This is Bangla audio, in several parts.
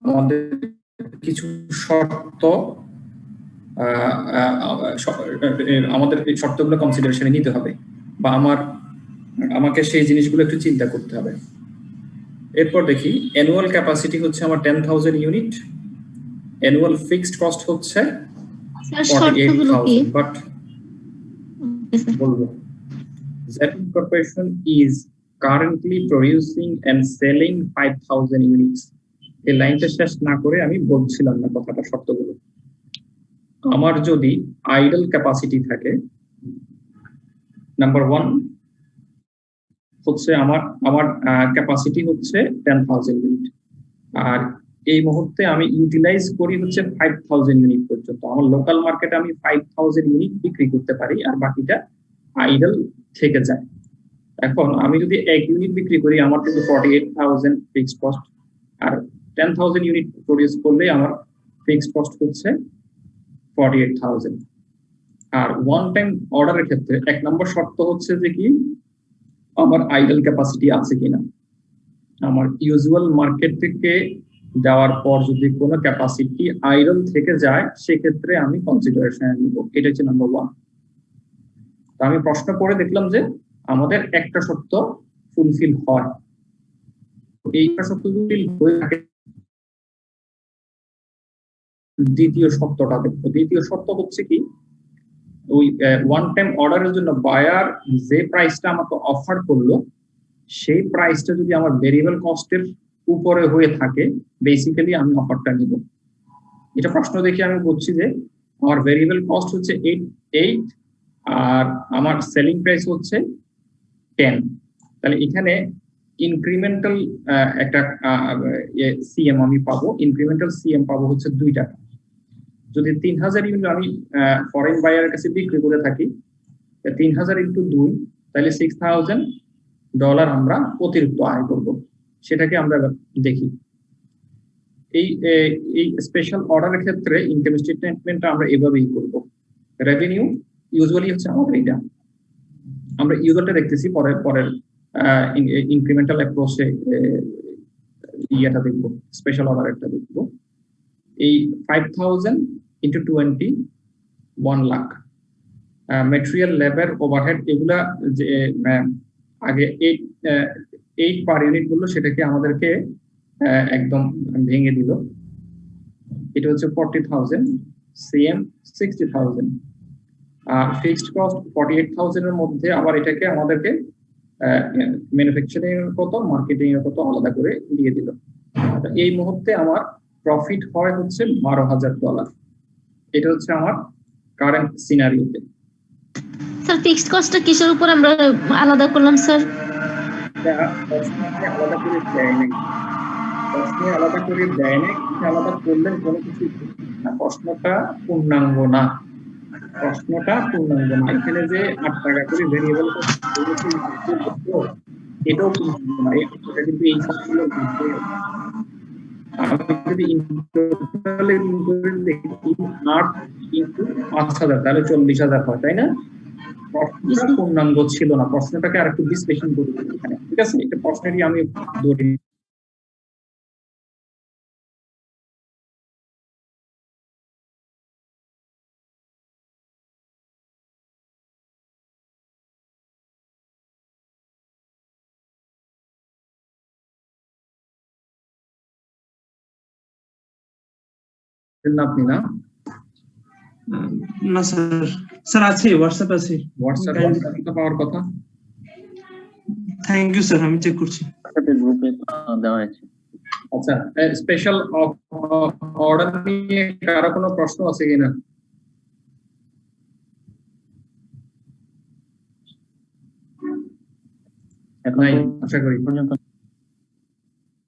আমাদের কিছু শর্ত আমাদের এই শর্তগুলো কনসিডারেশনে নিতে হবে বা আমাকে সেই জিনিসগুলো একটু চিন্তা করতে হবে। এরপর দেখি অ্যানুয়াল ক্যাপাসিটি হচ্ছে আমার 10,000 ইউনিট, অ্যানুয়াল ফিক্সড কস্ট হচ্ছে 48,000, বাট বলবো Zetland Corporation is currently producing and selling 5,000 units। এই লাইনটা শেষ না করে আমি বলছিলাম না কথাটা শর্তগুলো। আমার যদি আইডল ক্যাপাসিটি থাকে, নাম্বার 1 হচ্ছে আমার ক্যাপাসিটি হচ্ছে 10,000 ইউনিট, আর এই মুহূর্তে আমি ইউটিলাইজ করি হচ্ছে 5,000 ইউনিট পর্যন্ত। আমার লোকাল মার্কেটে আমি 5,000 ইউনিট বিক্রি করতে পারি, আর বাকিটা আইডল থেকে যায়। এখন আমি যদি 1 ইউনিট বিক্রি করি, আমার কিন্তু 48,000 ফিক্সড কস্ট, আর 10,000 ইউনিট প্রডিউস করলে আমার ফিক্সড কস্ট হচ্ছে 48,000। আর ওয়ান টাইম অর্ডারের ক্ষেত্রে 1 নম্বর শর্ত হচ্ছে যে কি আমার আইডল ক্যাপাসিটি আছে কিনা। আমার ইউজুয়াল মার্কেট থেকে যাওয়ার পর যদি কোনো ক্যাপাসিটি আইডল থেকে যায়, সেক্ষেত্রে আমি কনসিডারেশনে নিব। এটা হচ্ছে নাম্বার 1। তো আমি প্রশ্ন করে দেখলাম যে আমাদের একটা শর্ত ফুলফিল হয়, এইটা শর্ত যদি হয়ে থাকে, দ্বিতীয় শর্তটা দেখবো। দ্বিতীয় শর্ত হচ্ছে কি, ওই ওয়ান টাইম অর্ডারের জন্য বায়ার যে প্রাইসটা আমাকে অফার করলো, সেই প্রাইসটা যদি আমার ভেরিয়েবল কস্টের উপরে হয়ে থাকে, বেসিক্যালি আমি অফারটা নিব। এটা প্রশ্ন দেখে আমি বলছি যে আমার ভেরিয়েবল কস্ট হচ্ছে 8 আর আমার সেলিং প্রাইস হচ্ছে 10। তাহলে এখানে ইনক্রিমেন্টাল একটা সিএম আমি পাবো, ইনক্রিমেন্টাল সিএম পাবো হচ্ছে 2 টাকা। যদি 3,000 ইউনিট আমি ফরেন বায়ারের কাছে বিক্রি করে থাকি, 3,000 ইন্টু 2, তাহলে $6,000 আমরা অতিরিক্ত আয় করব। সেটাকে আমরা দেখি। এই স্পেশাল অর্ডারের ক্ষেত্রে ইনকাম স্টেটমেন্টটা আমরা এভাবেই করব। রেভিনিউ ইউজুয়ালি হচ্ছে আমাদের এটা, আমরা ইউজুয়ালটা দেখতেছি, পরের ইনক্রিমেন্টাল অ্যাপ্রোচে ইয়েটা দেখব, স্পেশাল অর্ডারটা দেখব। এই 5,000 into 20, 1 lakh. Material, labour, overhead এগুলা যে আগে 8 পার ইউনিট বললো, সেটাকে আমাদেরকে একদম ভেঙে দিল। এটা হচ্ছে 40,000, সিএম 60,000, আর ফিক্সড কস্ট 48,000 এর মধ্যে আবার এটাকে আমাদেরকে ম্যানুফ্যাকচারিং এর কত, মার্কেটিং এর কত আলাদা করে দিয়ে দিল। এই মুহূর্তে আমার প্রফিট হয় হচ্ছে $12,000। এটা হচ্ছে আমার কারেন্ট সিনারিওতে। স্যার ফিক্সড কস্টটা কিসের উপর আমরা আলাদা করলাম স্যার? আলাদা করে দেয় নাই, প্রশ্নে আলাদা করে দেয় নাই, আলাদা করলেন কোনো কিছু না। প্রশ্নটা পূর্ণাঙ্গ না, প্রশ্নটা পূর্ণাঙ্গ না। এখানে যে 8 টাকা করে ভেরিয়েবল এটাও পূর্ণাঙ্গ না, এটা কিন্তু এই সবগুলো মধ্যে। আমি যদি ইন্টারনালে দেখি 8 ইনটু 5,000, তাহলে 40,000 হয়, তাই না? প্রশ্নটা পূর্ণাঙ্গ ছিল না, প্রশ্নটাকে আরেকটু বিশ্লেষণ করি এখানে, ঠিক আছে? এটা প্রশ্নেরই আমি ধরি। আপনি না না স্যার, স্যার আছে, হোয়াটসঅ্যাপ আছে, হোয়াটসঅ্যাপে পাওয়ার কথা। থ্যাংক ইউ স্যার, আমি চেক করছি। গ্রুপে দেওয়া আছে। আচ্ছা, স্পেশাল অর্ডার নিয়ে কারো কোনো প্রশ্ন আছে কিনা? নাই আশা করি।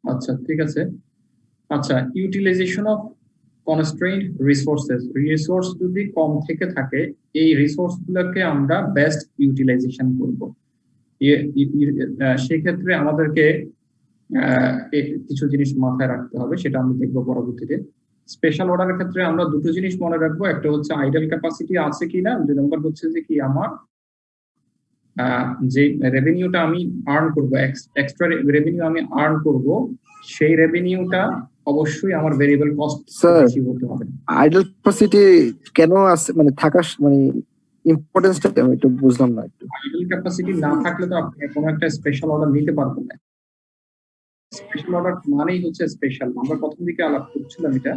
আচ্ছা ঠিক আছে। আচ্ছা, utilisation of constrained resources, resource যদি কম থেকে থাকে, এই রিসোর্স গুলোকে আমরা বেস্ট ইউটিলাইজেশন করব। সেক্ষেত্রে আমাদেরকে কিছু জিনিস মাথায় রাখতে হবে, সেটা আমরা দেখবো পরবর্তীতে। স্পেশাল অর্ডারের ক্ষেত্রে আমরা দুটো জিনিস মনে রাখবো, একটা হচ্ছে আইডল ক্যাপাসিটি আছে কিনা, 2 নম্বর হচ্ছে যে কি আমার যে রেভিনিউটা আমি আর্ন করব, এক্সট্রা রেভিনিউ আমি আর্ন করব, সেই রেভিনিউটা অবশ্যই আমার ভেরিয়েবল কস্ট Sir, বেশি হতে হবে। আইডল ক্যাপাসিটি কেন আছে, মানে থাকার মানে ইম্পর্টেন্সটা আমি একটু বুঝলাম না একটু। আইডল ক্যাপাসিটি না থাকলে তো আপনি কোনো একটা স্পেশাল অর্ডার নিতে পারবেন না। স্পেশাল অর্ডার মানেই হচ্ছে স্পেশাল। আমরা প্রথম দিকে আলাপ করছিলাম এটা।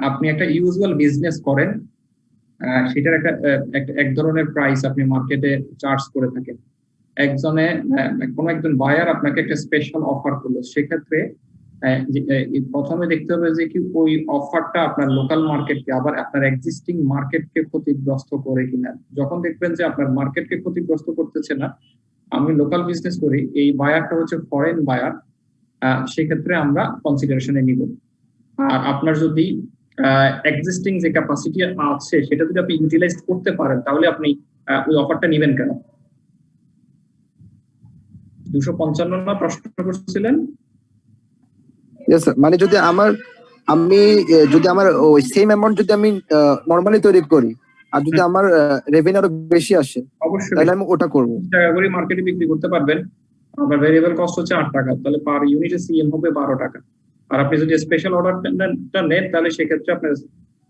আপনি একটা ইউজুয়াল বিজনেস করেন, সেটার এক ধরনের প্রাইস আপনি মার্কেটে চার্জ করে থাকেন। কোনো একজন বায়ার আপনাকে একটা স্পেশাল অফার করলো, সেক্ষেত্রে প্রথমে দেখতে হবে যে কি ওই অফারটা আপনার লোকাল মার্কেটকে আবার আপনার এক্সিস্টিং মার্কেটকে ক্ষতিগ্রস্ত করে কিনা। যখন দেখবেন যে আপনার মার্কেটকে ক্ষতিগ্রস্ত করতেছে না, আমি লোকাল বিজনেস করি, এই বায়ারটা হচ্ছে ফরেন বায়ার, সেক্ষেত্রে আমরা কনসিডারেশনে নিব। আর আপনার যদি এক্সিস্টিং যে ক্যাপাসিটি আছে সেটা যদি আপনি ইউটিলাইজ করতে পারেন, তাহলে আপনি ওই অফারটা নেবেন কেন? 255 না প্রশ্ন করছিলেন? ইয়েস স্যার, মানে যদি যদি আমার ওই সেম অ্যামাউন্ট যদি আমি নরমালি তৈরি করি, আর যদি আমার রেভিনিউ আরো বেশি আসে, অবশ্যই তাহলে আমি ওটা করব। টাকা করে মার্কেটে বিক্রি করতে পারবেন। আপনার ভেরিয়েবল কস্ট হচ্ছে 8 টাকা, তাহলে পার ইউনিটে সিএম হবে 12 টাকা। আর আপনি যদি স্পেশাল অর্ডারটা নেন, তাহলে সেক্ষেত্রে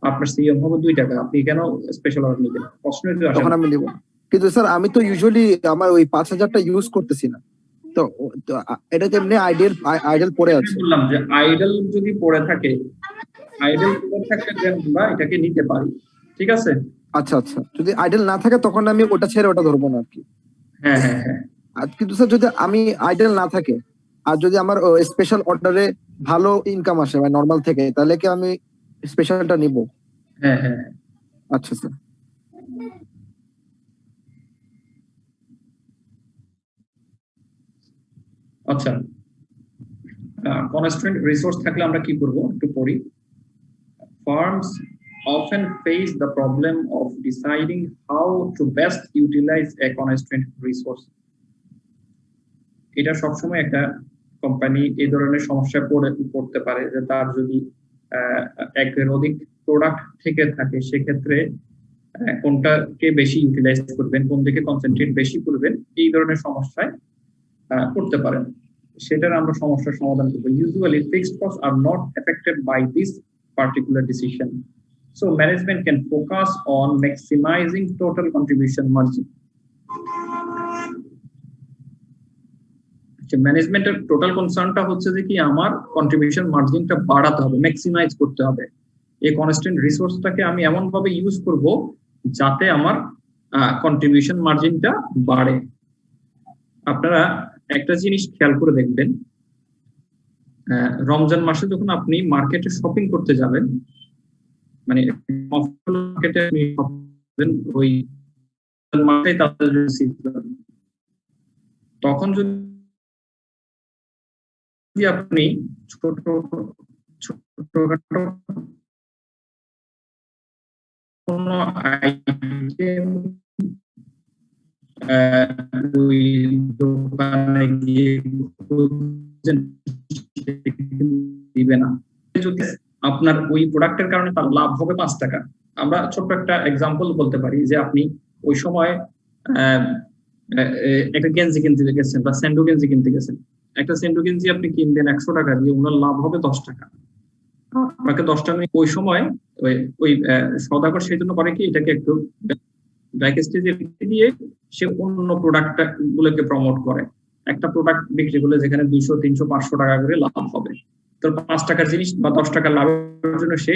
আপনার সিএম হবে 2 টাকা। আপনি কেন স্পেশাল অর্ডার নেবেন? প্রশ্নই তো আসে তখন না। আমি নিব। কিন্তু স্যার আমি তো ইউজুয়ালি আমার ওই 5000টা ইউজ করতেছি না, তো এটা তো এমনি আইডল পড়ে আছে। বললাম যে আইডল যদি পড়ে থাকে, আমরা এটাকে নিতে পারি, ঠিক আছে? আচ্ছা আচ্ছা, যদি আইডল না থাকে তখন আমি ওটা ছেড়ে ওটা ধরবো না আর কি। হ্যাঁ হ্যাঁ হ্যাঁ। আর কিন্তু স্যার যদি আমি আইডল না থাকে আর যদি আমার স্পেশাল অর্ডারে ভালো ইনকাম আসে মানে নরমাল থেকে, তাহলে কি আমি স্পেশালটা নিব? হ্যাঁ হ্যাঁ। আচ্ছা স্যার। আচ্ছা, কনস্ট্রেন্ট রিসোর্স থাকলে আমরা কি করব একটু পড়ি। Firms often face the problem of deciding how to best utilize a constraint resource. এটা সবসময় একটা কোম্পানি এই ধরনের সমস্যায় পড়তে পারে যে তার যদি একের অধিক প্রোডাক্ট থেকে থাকে, সেক্ষেত্রে কোনটাকে বেশি ইউটিলাইজ করবেন, কোন দিকে কনসেন্ট্রেট বেশি করবেন, এই ধরনের সমস্যায় পড়তে পারেন। সেটার আমরা সমস্যার সমাধান করব। Usually fixed costs are not affected by this particular decision, so management can focus on maximizing total contribution margin. ম্যানেজমেন্টের টোটাল কনসার্নটা হচ্ছে যে কি আমার কন্ট্রিবিউশন মার্জিনটা বাড়াতে হবে, ম্যাক্সিমাইজ করতে হবে। এই কনস্ট্যান্ট রিসোর্সটাকে আমি এমন ভাবে ইউজ করব যাতে আমার কন্ট্রিবিউশন মার্জিনটা বাড়ে। আপনারা একটা জিনিস খেয়াল করে দেখবেন, রমজান মাসে যখন আপনি মার্কেটে শপিং করতে যাবেন, মানে মার্কেটে ওই মাসে তখন যদি আপনি ছোটখাটো কোনো আইটেম ওই দোকানে গিয়ে দিবে না, যদি আপনার ওই প্রোডাক্টের কারণে তার লাভ হবে 5 টাকা। আমরা ছোট্ট একটা এক্সাম্পল বলতে পারি যে আপনি ওই সময় একটা গেঞ্জি কিনতে গেছেন বা স্যান্ডো গেঞ্জি কিনতে গেছেন। একটা স্যান্ডো গেঞ্জি আপনি কিনবেন 100 টাকা দিয়ে, ওনার লাভ হবে 10 টাকা। আপনাকে 10 টাকা ওই সময় ওই সওদাগর সেই জন্য করে কি, এটাকে একটু ব্যাক স্টেজে দিয়ে সে অন্য প্রোডাক্ট গুলোকে প্রমোট করে। একটা প্রোডাক্ট বিক্রি করলে যেখানে 200, 300, 500 টাকা করে লাভ হবে, তো 5 টাকার জিনিস বা 10 টাকার লাভের জন্য সে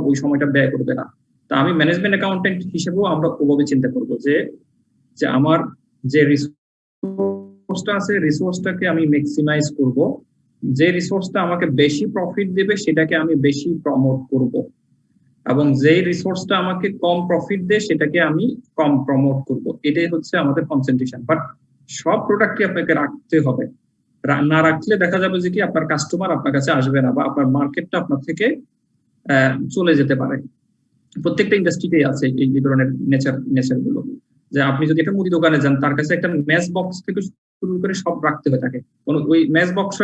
ওই সময়টা ব্যয় করবে না। তা আমি ম্যানেজমেন্ট অ্যাকাউন্টেন্ট হিসেবেও আমরা ওভাবে চিন্তা করবো যে আমার যে রিসোর্সটা আছে, রিসোর্সটাকে আমি ম্যাক্সিমাইজ করব। যে রিসোর্সটা আমাকে বেশি প্রফিট দেবে সেটাকে আমি বেশি প্রমোট করব, এবং যে রিসোর্সটা আমাকে কম প্রফিট দেয় সেটাকে আমি কম প্রমোট করব। এটাই হচ্ছে আমাদের কনসেন্ট্রেশন। বাট সব প্রোডাক্টই আপনাকে রাখতে হবে, না রাখলে দেখা যাবে যে কি আপনার কাস্টমার আপনার কাছে আসবে না বা আপনার মার্কেটটা আপনার থেকে চলে যেতে পারে। প্রত্যেকটা ইন্ডাস্ট্রিতেই আছে এই ধরনের নেচার গুলো, যে আপনি যদি একটা মুদি দোকানে যান, তার কাছে একটা ম্যাচ বক্স থেকে শুরু করে সব রাখতে হয়ে থাকে। ওই ম্যাচ বক্স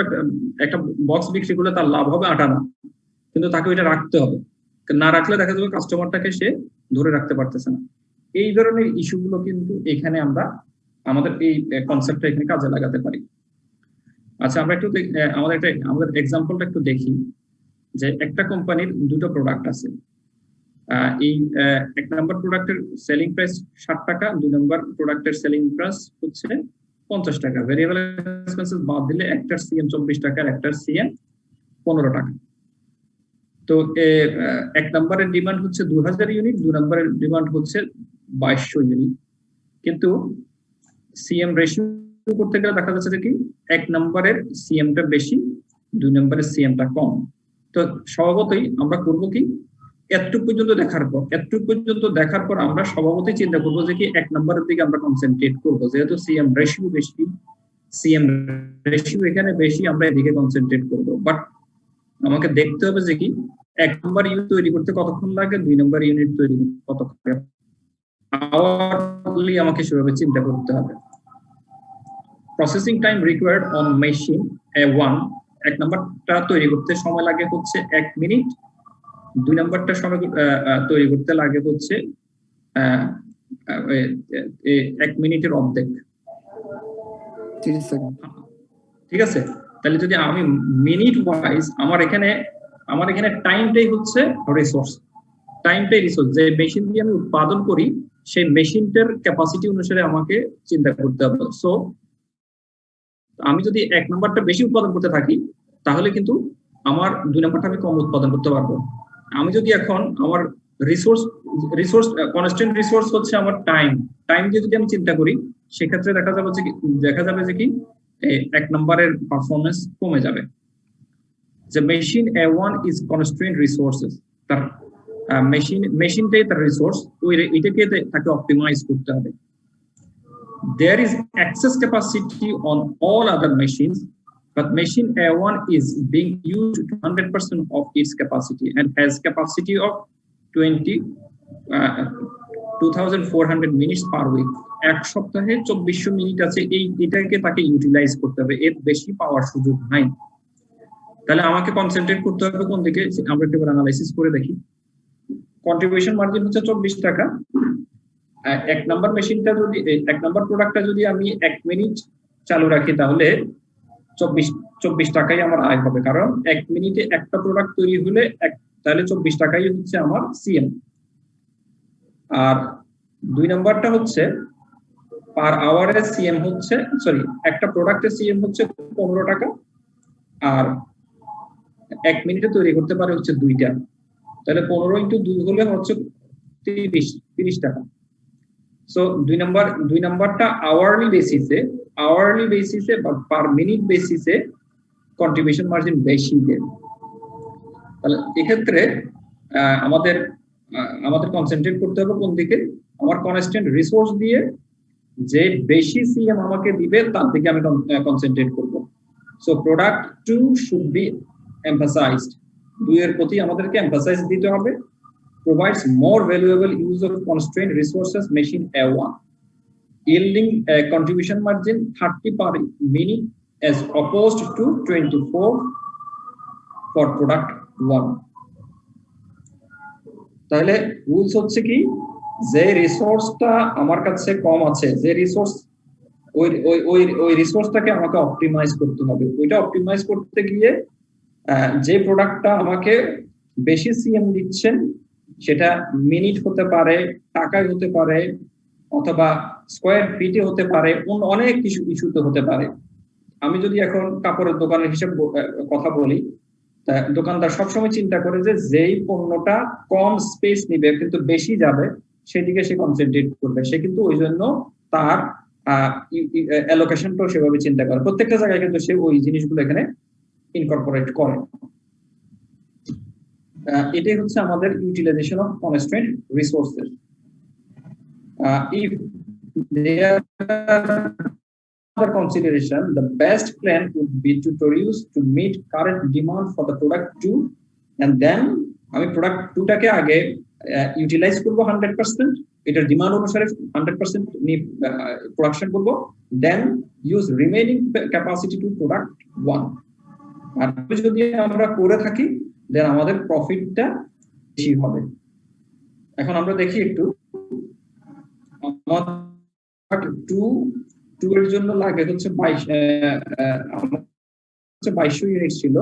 একটা বক্স বিক্রি করলে তার লাভ হবে 8 আনা, কিন্তু তাকে ওইটা রাখতে হবে, না রাখলে দেখা যাবে কাস্টমারটাকে সে ধরে রাখতে পারতেছে না। এই ধরনের ইস্যুগুলো কিন্তু এখানে আমরা আমাদের এই কনসেপ্টটা এখানে কাজে লাগাতে পারি। আচ্ছা আমরা একটু আমাদের এক্সাম্পলটা একটু দেখি যে একটা কোম্পানির দুটো প্রোডাক্ট আছে। এই এক নম্বর প্রোডাক্টের সেলিং প্রাইস 60 টাকা, 2 নম্বর প্রোডাক্টের সেলিং প্রাইস হচ্ছে 50 টাকা। ভেরিয়েবল এক্সপেন্সেস বাদ দিলে একটার সিএম 24 টাকা আর একটার সিএম 15 টাকা। তো এক নম্বরের ডিমান্ড হচ্ছে 2000 ইউনিট, 2 নম্বরের ডিমান্ড হচ্ছে 2200 ইউনিট। কিন্তু সিএম রেশিও করতে গেলে দেখা যাচ্ছে যে কি এক নম্বরের সিএমটা বেশি, 2 নম্বরের সিএমটা কম। তো স্বভাবতই আমরা করব কি এতটুকু পর্যন্ত দেখার পর আমরা স্বভাবতই চিন্তা করবো যে কি এক নম্বরের দিকে আমরা কনসেন্ট্রেট করবো, যেহেতু সিএম রেশিও এখানে বেশি, আমরা এদিকে কনসেন্ট্রেট করবো। বাট আমাকে দেখতে হবে যে কি এক নম্বর ইউনিট তৈরি করতে কতক্ষণ লাগে, 2 নম্বর ইউনিট তৈরি করতে কতক্ষণ লাগে, আওয়ারলি আমাকে সেভাবে চিন্তা করতে হবে। Processing time required on machine A1, এক নম্বরটা তৈরি করতে সময় লাগে হচ্ছে 1 মিনিট, 2 নম্বরটা সময় তৈরি করতে লাগে হচ্ছে 1 মিনিটের অর্ধেক, 30 সেকেন্ড। ঠিক আছে? তাহলে যদি আমি মিনিট ওয়াইজ আমার এখানে টাইমটাই হচ্ছে রিসোর্স, যে মেশিন দিয়ে আমি উৎপাদন করি সেই মেশিনটার ক্যাপাসিটি অনুসারে আমাকে চিন্তা করতে হবে। সো আমি যদি 1 নম্বরটা বেশি উৎপাদন করতে থাকি তাহলে কিন্তু আমার 2 নম্বরটা আমি কম উৎপাদন করতে পারবো। আমি যদি এখন আমার রিসোর্স কনস্ট্যান্ট রিসোর্স হচ্ছে আমার টাইম দিয়ে যদি আমি চিন্তা করি, সেক্ষেত্রে দেখা যাবে যে কি 1 নম্বরের পারফরমেন্স কমে যাবে। যে machine A1 is constraint resources, তার মেশিনটাই তার রিসোর্স, এটাকে তাকে অপটিমাইজ করতে হবে। There is excess capacity on all other machines, but machine A1 is being used to 100% of its capacity and has capacity of 2400 minutes per week. এক সপ্তাহে 2400 মিনিট আছে, এটাকে তাকে ইউটিলাইজ করতে হবে, এর বেশি পাওয়ার সুযোগ নাই। তাহলে আমাকে কনসেন্ট্রেট করতে হবে কোন দিকে, আমরা একটু অ্যানালাইসিস করে দেখি। কন্ট্রিবিউশন মার্জিন হচ্ছে 24 টাকা। এক নম্বর প্রোডাক্টটা যদি আমি 1 মিনিট চালু রাখি তাহলে 24 টাকাই আমার আয় হবে, কারণ 1 মিনিটে একটা প্রোডাক্ট তৈরি হলে তাহলে 24 টাকাই হচ্ছে আমার সিএম। আর 2 নম্বরটা হচ্ছে পার আওয়ারের সিএম হচ্ছে, একটা প্রোডাক্টের সিএম হচ্ছে 15 টাকা, আর 1 মিনিটে তৈরি করতে পারে হচ্ছে 2টা, তাহলে 15 ইন্টু 2 হলে হচ্ছে 30 টাকা। সো 2 নম্বরটা আওয়ারলি বেসিসে বা পার মিনিট বেসিসে কন্ট্রিবিউশন মার্জিন বেশি দেয়। তাহলে এক্ষেত্রে আমাদের কনসেন্ট্রেট করতে হবে কোন দিকে, আমার কনস্ট্যান্ট রিসোর্স দিয়ে যে বেশি সিএম আমাকে দিবে তার দিকে আমি কনসেন্ট্রেট করব। So product 2 should be emphasised, 2 এর প্রতি আমাদেরকে এমফাসাইজ দিতে হবে। Provides more valuable use of constrained resources machine A1, yielding a contribution margin 30 per minute as opposed to 24 for product 1. তাহলে রুলস হচ্ছে কি, যে রিসোর্সটা আমার কাছে কম আছে, যে রিসোর্স ওই রিসোর্সটাকে আমাকে অপটিমাইজ করতে হবে। ওইটা অপটিমাইজ করতে গিয়ে যে প্রোডাক্টটা আমাকে বেশি সিএম দিচ্ছেন, সেটা মিনিট হতে পারে, টাকায় হতে পারে, অথবা স্কোয়ার ফিটে হতে পারে, অনেক কিছু ইস্যুতে হতে পারে। আমি যদি এখন কাপড়ের দোকানের হিসেব কথা বলি, দোকানদার সবসময় চিন্তা করে যে যেই পণ্যটা কম স্পেস নিবে কিন্তু বেশি যাবে সেদিকে সে কনসেন্ট্রেট করবে, সে কিন্তু ওই জন্য তার অ্যালোকেশনটাও সেভাবে চিন্তা করে। প্রত্যেকটা জায়গায় কিন্তু সে ওই জিনিসগুলো এখানে ইনকর্পোরেট করে। এটাই হচ্ছে আমাদের utilisation of constraint resources. If there are other consideration, the best plan would be to produce to meet current demand for the product 2, and then আমি প্রোডাক্ট 2টাকে আগে ইউটিলাইজ করব 100%, এটার ডিমান্ড অনুসারে 100% প্রোডাকশন করব, then use remaining capacity to product 1। আর যদি আমরা করে থাকি দেন আমাদের প্রফিটটা বেশি হবে। এখন আমরা দেখি একটু, আমাদের 2 এর জন্য লাগে হচ্ছে 22 2200 ইউনিট ছিল,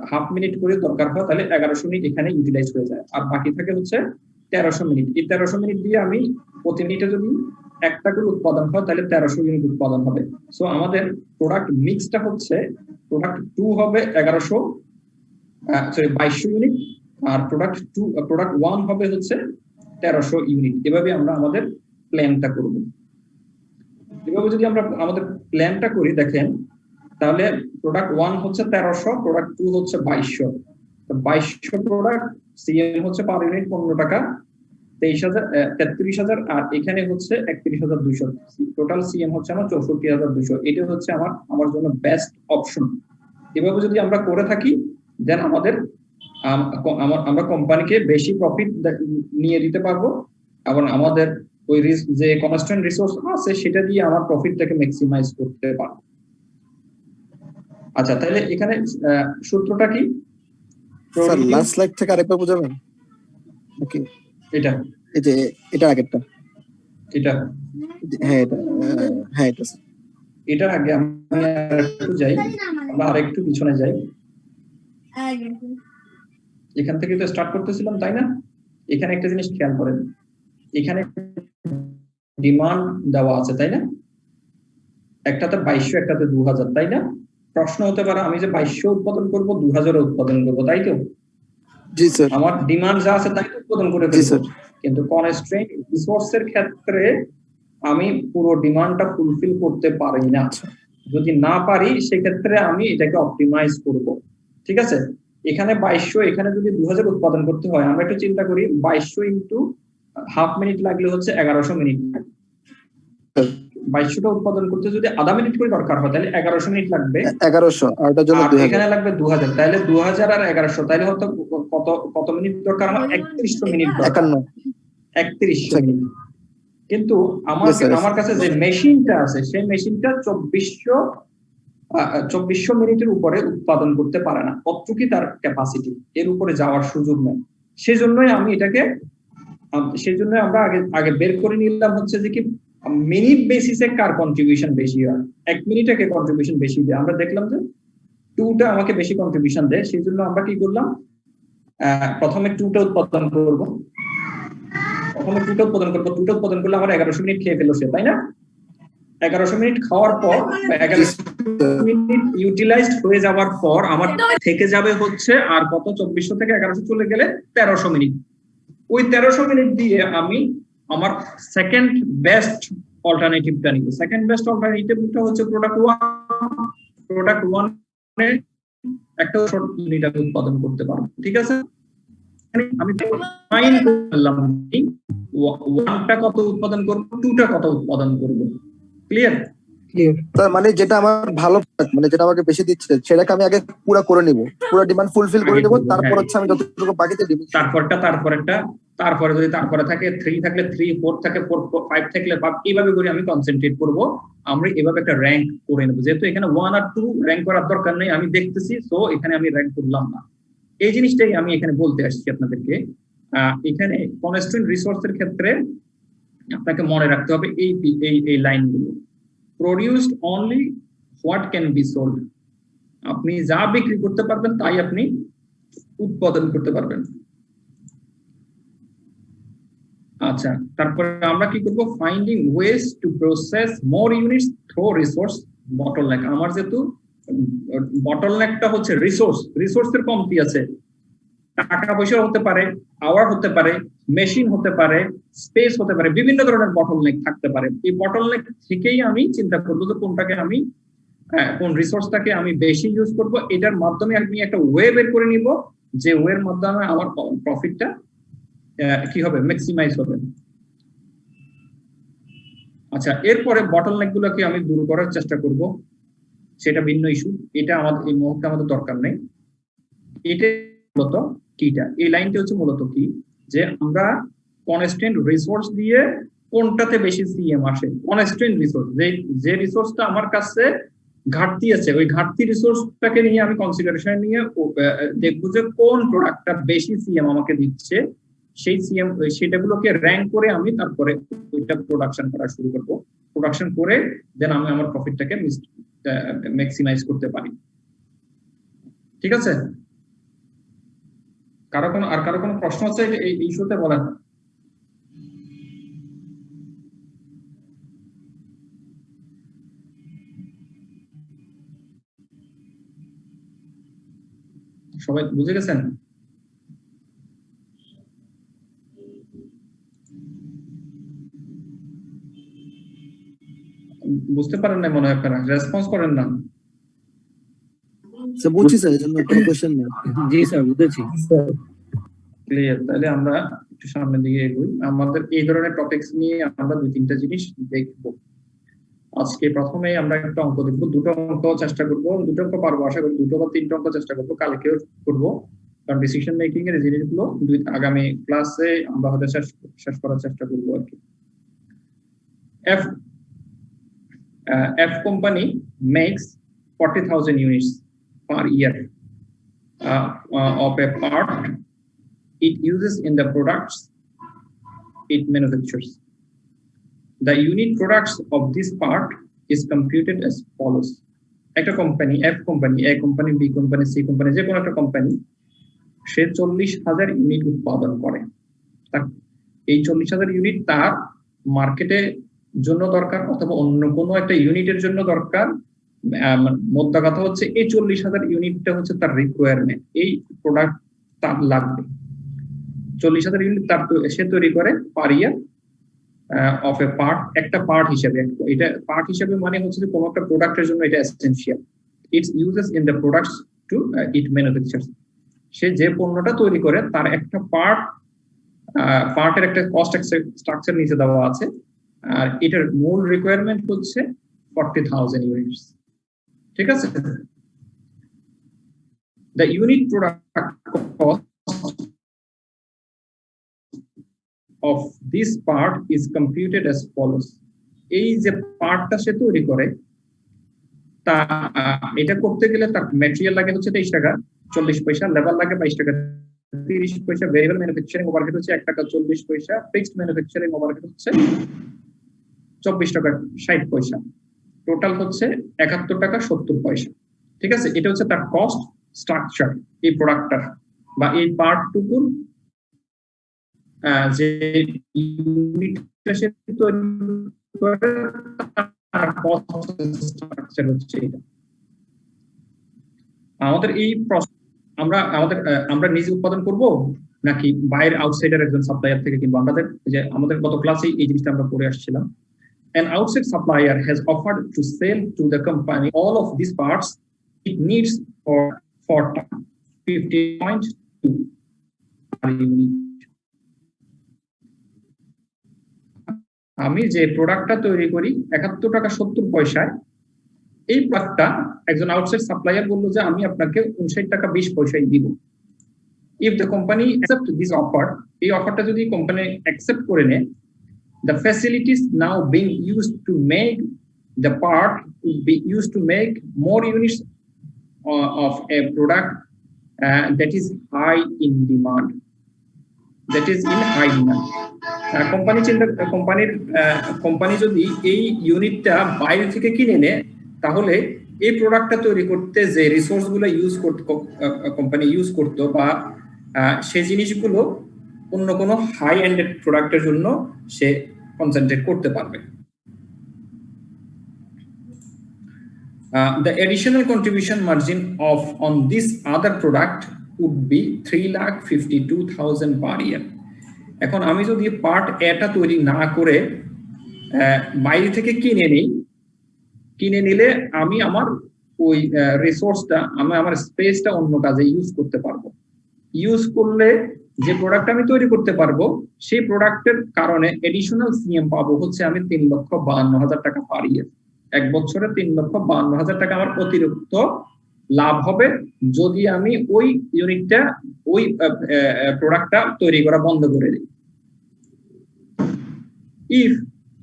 হাফ মিনিট করে দরকার হয়, তাহলে 1100 মিনিট এখানে ইউটিলাইজ হয়ে যায়, আর বাকি থাকে হচ্ছে 1300 মিনিট। এই 1300 মিনিট দিয়ে আমি প্রতি মিনিটে যদি একটা করে উৎপাদন হয় তাহলে 1300 ইউনিট উৎপাদন হবে। সো আমাদের প্রোডাক্ট মিক্সটা হচ্ছে প্রোডাক্ট 2 হবে 2200 ইউনিট, আর প্রোডাক্ট 1 হবে হচ্ছে 1300 ইউনিট। এভাবে আমরা আমাদের প্ল্যানটা করব। এভাবে যদি আমরা আমাদের প্ল্যানটা করি দেখেন, তাহলে প্রোডাক্ট 1 হচ্ছে 1300, প্রোডাক্ট 2 হচ্ছে 2200। 2200 প্রোডাক্ট, সিএম হচ্ছে পার ইউনিট 15 টাকা, 33000, আর এখানে হচ্ছে 31200, টোটাল সিএম হচ্ছে আমার 64200। এটা হচ্ছে আমার জন্য বেস্ট অপশন। এভাবে যদি আমরা করে থাকি দেন আমরা কোম্পানিকে বেশি প্রফিট নিয়ে দিতে পারবো, এবং আমাদের ওই যে কনস্ট্যান্ট রিসোর্স আছে সেটা দিয়ে আমার প্রফিটটাকে ম্যাক্সিমাইজ করতে পারবো। আচ্ছা, তাহলে এখানে সূত্রটা কি? স্যার লাস্ট স্লাইড থেকে আরেকবার বুঝাবেন? ওকে, এটা এই যে এটা আগেরটা, এটা হ্যাঁ এটা, হ্যাঁ এটা স্যার। এটার আগে আমি একটু যাই, আমরা আরেকটু পিছনে যাই। এখান থেকে তো স্টার্ট করতেছিলাম, তাই না? এখানে একটা জিনিস খেয়াল করেন, এখানে ডিমান্ড দেওয়া আছে, তাই না? একটাতে 2200, একটাতে 2000, তাই না? প্রশ্ন হতে পারে আমি যে 2200 উৎপাদন করব, 2000 উৎপাদন করব, তাই তো? জি স্যার। আমার ডিমান্ড যা আছে তাই উৎপাদন করে জি ফেলবো, স্যার। কিন্তু কনস্ট্রেইন্ট রিসোর্সের ক্ষেত্রে আমি পুরো ডিমান্ডটা ফুলফিল করতে পারি না। যদি না পারি সেক্ষেত্রে আমি এটাকে অপটিমাইজ করব। ঠিক আছে? এখানে 2200, এখানে যদি 2000 উৎপাদন করতে হয়, আমরা একটু চিন্তা করি, 2200 ইন্টু হাফ মিনিট লাগলে হচ্ছে 1100 মিনিট। 2200টা উৎপাদন করতে যদি আধা মিনিট করে দরকার হয় তাহলে 1100 মিনিট লাগবে, 1100, আর ওটার জন্য আর 2000। এখানে লাগবে 2000, তাহলে 2000 আর 1100, তাহলে হয়তো কত মিনিট দরকার? আমার 3100 মিনিট দরকার। 3100 মিনিট। কিন্তু আমার কাছে যে মেশিনটা আছে সেই মেশিনটা 2400 মিনিটের উপরে উৎপাদন করতে পারে না, কতটুকু তার ক্যাপাসিটি, এর উপরে যাওয়ার সুযোগ নেই। সেজন্যই আমরা আগে বের করে নিলাম হচ্ছে যে কি মিনিট বেসিসে কার কন্ট্রিবিউশন বেশি হয়, 1 মিনিটে কে কন্ট্রিবিউশন বেশি দেয়। আমরা দেখলাম যে 2টা আমাকে বেশি কন্ট্রিবিউশন দেয়, সেই জন্য আমরা কি করলাম, প্রথমে 2টা উৎপাদন করব। 2টা উৎপাদন করলে আমার 1100 মিনিট খেয়ে ফেলো সে, তাই না? 1100 মিনিট খাওয়ার পর, 1100 মিনিট ইউটিলাইজড হয়ে যাওয়ার পর আমার থেকে যাবে হচ্ছে আর কত, 2400 থেকে 1100 চলে গেলে 1300 মিনিট। ওই 1300 মিনিট দিয়ে আমি আমার সেকেন্ড বেস্ট অল্টারনেটিভটা নিব। সেকেন্ড বেস্ট অল্টারনেটিভটা হচ্ছে প্রোডাক্ট 1। প্রোডাক্ট 1 এ একটা শর্ট ইউনিট আমি উৎপাদন করতে পারবো। ঠিক আছে? আমি ফাইন করলাম 1টা কত উৎপাদন করব, 2টা কত উৎপাদন করব। ক্লিয়ার? স্যার মানে যেটা আমার ভালো, মানে যেটা আমাকে বেশি দিচ্ছে সেটাকে আমি আগে পুরো করে নিব, পুরো ডিমান্ড ফুলফিল করে নিব, তারপর হচ্ছে আমি যতটুকু বাকিতে দিব, তারপরে যদি তারপরে থাকে 3, থাকলে 3, 4 থাকে 4, 5 থাকলে 5, এইভাবে করে আমি কনসেন্ট্রেট করব। আমরা এভাবে একটা র‍্যাঙ্ক করে নেব। যেহেতু এখানে 1 আর 2 র‍্যাঙ্ক করার দরকার নেই, আমি দেখতেছি, সো এখানে আমি র‍্যাঙ্ক করলাম না। এই জিনিসটাই আমি এখানে বলতে আসছি আপনাদেরকে। এখানে কনস্ট্যান্ট রিসোর্সের ক্ষেত্রে আপনাকে মনে রাখতে হবে এই লাইনগুলো। Produced only what can be sold. আপনি যা বিক্রি করতে পারবেন তাই আপনি উৎপাদন করতে পারবেন। আচ্ছা, তারপরে আমরা কি করব, finding ways to process more units through resource bottleneck. আমার যেহেতু বটলনেকটা হচ্ছে রিসোর্সের কমতি আছে, টাকা পয়সা হতে পারে, আওয়ার হতে পারে, মেশিন হতে পারে, স্পেস হতে পারে, বিভিন্ন ধরনের বটলনেক থাকতে পারে। এই বটলনেক থেকেই আমি চিন্তা করবো যে কোন রিসোর্সটাকে আমি বেশি ইউজ করব। এটার মাধ্যমে আমি একটা ওয়ে বের করে নিব, যে ওয়ের মাধ্যমে আমার প্রফিটটা কি হবে, ম্যাক্সিমাইজ হবে। আচ্ছা, এরপরে বটলনেক গুলোকে আমি দূর করার চেষ্টা করব, সেটা ভিন্ন ইস্যু, এটা আমাদের এই মুহূর্তে আমাদের দরকার নেই। এটা মূলত কিটা, এই লাইনটা হচ্ছে মূলত কি, যে আমরা কনস্ট্যান্ট রিসোর্স দিয়ে কোনটাতে বেশি সিএম আসে। কনস্ট্যান্ট রিসোর্স, যে রিসোর্সটা আমার কাছে ঘাটতি আছে, ওই ঘাটতি রিসোর্সটাকে নিয়ে আমি কনসিডারেশন নিয়ে দেখবো যে কোন প্রোডাক্টটা বেশি সিএম আমাকে দিচ্ছে, সেই সিএম সেটাগুলোকে র‍্যাঙ্ক করে আমি তারপরে ওইটা প্রোডাকশন করা শুরু করবো। প্রোডাকশন করে দেন আমি আমার প্রফিটটাকে ম্যাক্সিমাইজ করতে পারি। ঠিক আছে, কারো কোনো প্রশ্ন আছে এই ইস্যুতে বলেন? সবাই বুঝে গেছেন? বুঝতে পারেন না মনে হয়, আপনারা রেসপন্স করেন না। স্যার বুঝছি স্যার, এজন্য কোনো কোশ্চেন নেই। জি স্যার, বুঝেছি। ক্লিয়ার? তাহলে আমরা একটু সামনের দিকে এগোই। আমাদের এই ধরনের টপিকস নিয়ে আমরা 2-3টা জিনিস দেখব আজকে। প্রথমে আমরা একটা অঙ্ক দেখবো, দুটো অঙ্ক চেষ্টা করবো, দুটো অঙ্ক পারবো আশা করি, 2 বা 3টা অঙ্ক চেষ্টা করবো, কালকেও করবো, কারণ ডিসিশন মেকিং এর জিনিসগুলো আগামী ক্লাসে আমরা হয়তো শেষ করার চেষ্টা করবো আর কি। F company makes 40,000 units per year of a part it uses in the products it manufactures. The unit products of this part is computed as follows. একটা company, F company, A company, B company, C company, যে কোনো একটা কোম্পানি, সে 40,000 ইউনিট উৎপাদন করে। এই 40,000 ইউনিট তার মার্কেটে জন্য দরকার অথবা অন্য কোনো একটা ইউনিটের জন্য দরকার। মোদ্দা কথা হচ্ছে এই 40,000 ইউনিটটা হচ্ছে তার রিকোয়ারমেন্ট, এই প্রোডাক্ট তার লাগবে। 40,000 ইউনিট তার সে তৈরি করে পার ইয়ার অফ এ পার্ট, একটা পার্ট হিসেবে। এটা পার্ট হিসেবে মানে হচ্ছে যে কোনো একটা প্রোডাক্টের জন্য এটা essential. Its uses in the products to it manufactures. সে যে পণ্যটা তৈরি করে তার একটা পার্টের একটা কস্ট স্ট্রাকচার নিচে দেওয়া আছে, আর এটার মূল রিকোয়ারমেন্ট হচ্ছে 40,000 ইউনিটস। ঠিক আছে, the unit product cost of this part is computed as follows. এই যে পার্টটা সে তৈরি করে, তা এটা করতে গেলে তার ম্যাটেরিয়াল লাগে হচ্ছে 23 টাকা 40 পয়সা, লেবার লাগে 22 টাকা 30 পয়সা, ভেরিয়েবল ম্যানুফ্যাকচারিং ওভারহেড হচ্ছে 1 টাকা 40 পয়সা, ফিক্সড ম্যানুফ্যাকচারিং ওভারহেড হচ্ছে 24 টাকা 60 পয়সা, টোটাল হচ্ছে 71 টাকা 70 পয়সা। ঠিক আছে, এটা হচ্ছে তার কস্ট স্ট্রাকচার এই প্রোডাক্টটার বা এই পার্টটুকুর যে ইউনিটটা সে তৈরি করে তার কস্ট স্ট্রাকচার হচ্ছে এটা। আমাদের এই আমরা নিজে উৎপাদন করব নাকি বাইরের আউটসাইডার একজন সাপ্লায়ার থেকে কিনবো? আমাদের গত ক্লাসে এই জিনিসটা আমরা পড়ে আসছিলাম। An outside supplier has offered to sell to the company all of these parts it needs for 50.2 per unit. আমি যে প্রোডাক্টটা তৈরি করি 71 টাকা 70 পয়সায়, এই প্রোডাক্টটা একজন আউটসাইড সাপ্লায়ার বললো যে আমি আপনাকে 59 টাকা 20 পয়সায় দিব। If the company accept this offer, এই অফারটা যদি কোম্পানি অ্যাকসেপ্ট করে নেয়, the facilities now being used to make the part will be used to make more units of a product that is high in demand. That is in high demand. Company যদি এই ইউনিটটা বাইরে থেকে কিনে নেয়, তাহলে এই প্রোডাক্টটা তৈরি করতে যে রিসোর্স গুলো কোম্পানি ইউজ করতো বা সেই জিনিসগুলো অন্য কোনো হাই এন্ডেড প্রোডাক্টের জন্য সে কনসেন্ট্রেট করতে পারবে। The additional contribution margin on this other product would be 3,52,000 per year. এখন আমি যদি পার্ট এটা তৈরি না করে বাইরে থেকে কিনে নিলে আমি আমার ওই রিসোর্সটা, আমার স্পেসটা অন্য কাজে ইউজ করতে পারবো। ইউজ করলে যে প্রোডাক্ট আমি তৈরি করতে পারবো, সেই প্রোডাক্টের কারণে এডিশনাল সিএম পাবো হচ্ছে আমি 3,52,000 টাকা পার ইয়ার। এক বছরে 3,52,000 টাকা আমার অতিরিক্ত লাভ হবে যদি আমি ওই ইউনিটটা, ওই প্রোডাক্টটা তৈরি করা বন্ধ করে দিই। If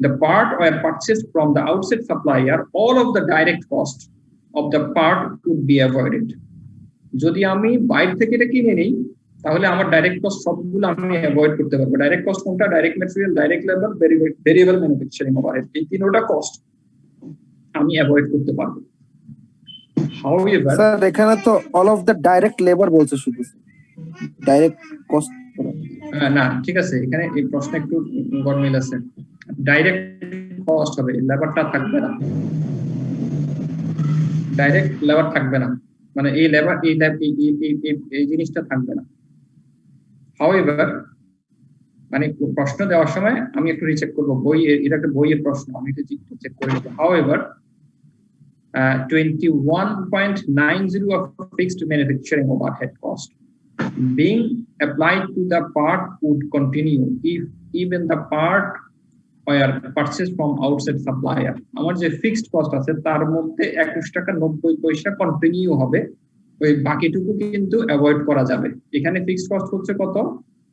the part were purchased from the outside supplier, all of the direct cost of the part would be avoided. যদি আমি বাইরে থেকে এটা কিনে নিই, তাহলে আমার ডাইরেক্ট কস্ট সবগুলো আমি অ্যাভয়েড করতে পারবো। ডাইরেক্ট কস্ট কোনটা? Direct material, direct labour, variable manufacturing overhead, এই তিনটা কস্ট আমি অ্যাভয়েড করতে পারবো। However, স্যার এখানে তো all of the direct labour বলছে শুধু ডাইরেক্ট কস্ট না ঠিক আছে, এখানে এই প্রশ্ন একটু গরমিল আছে। ডাইরেক্ট কস্ট হবে, লেবারটা থাকবে না, ডাইরেক্ট লেবার থাকবে না, মানে এই লেবার এই জিনিসটা থাকবে না। হাউএভার, মানে প্রশ্ন দেওয়ার সময় আমি একটু রিচেক করবো, বই এটা একটা বইয়ের প্রশ্ন, আমি একটু চেক করে নেবো। However 21.90 of fixed manufacturing overhead cost being applied to the part would continue if even the part were purchased from outside supplier. আমার যে ফিক্সড কস্ট আছে তার মধ্যে 21 টাকা 90 পয়সা কন্টিনিউ হবে, ওই বাকিটুকু কিন্তু অ্যাভয়েড করা যাবে। এখানে ফিক্সড কস্ট হচ্ছে কত,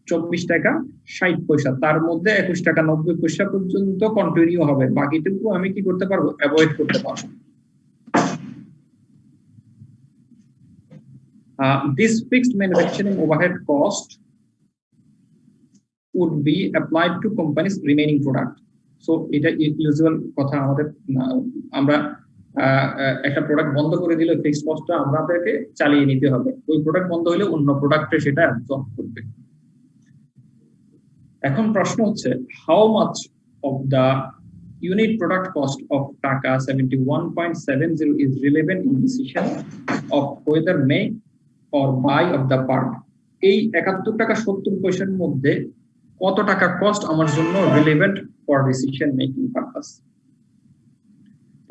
24 টাকা 60 পয়সা, তার মধ্যে 21 টাকা 90 পয়সা পর্যন্ত কন্টিনিউ হবে, বাকিটুকু আমি কি করতে পারবো, অ্যাভয়েড করতে পারবো। This fixed manufacturing overhead cost would be applied to companies' remaining product. So এটা ইউজুয়াল কথা, আমাদের আমরা একটা প্রোডাক্ট বন্ধ করে দিলে ফিক্সড কস্টটা আমাদেরকে চালিয়ে নিতে হবে, ওই প্রোডাক্ট বন্ধ হলে অন্য প্রোডাক্টে সেটা অ্যাবজর্ব করবে। এখন প্রশ্ন হচ্ছে, how much of the unit product cost of টাকা 71.70 is relevant in decision of whether make or buy of the part. এই 71 টাকা 70 পয়সার মধ্যে কত টাকা কস্ট আমার জন্য relevant for decision making purpose.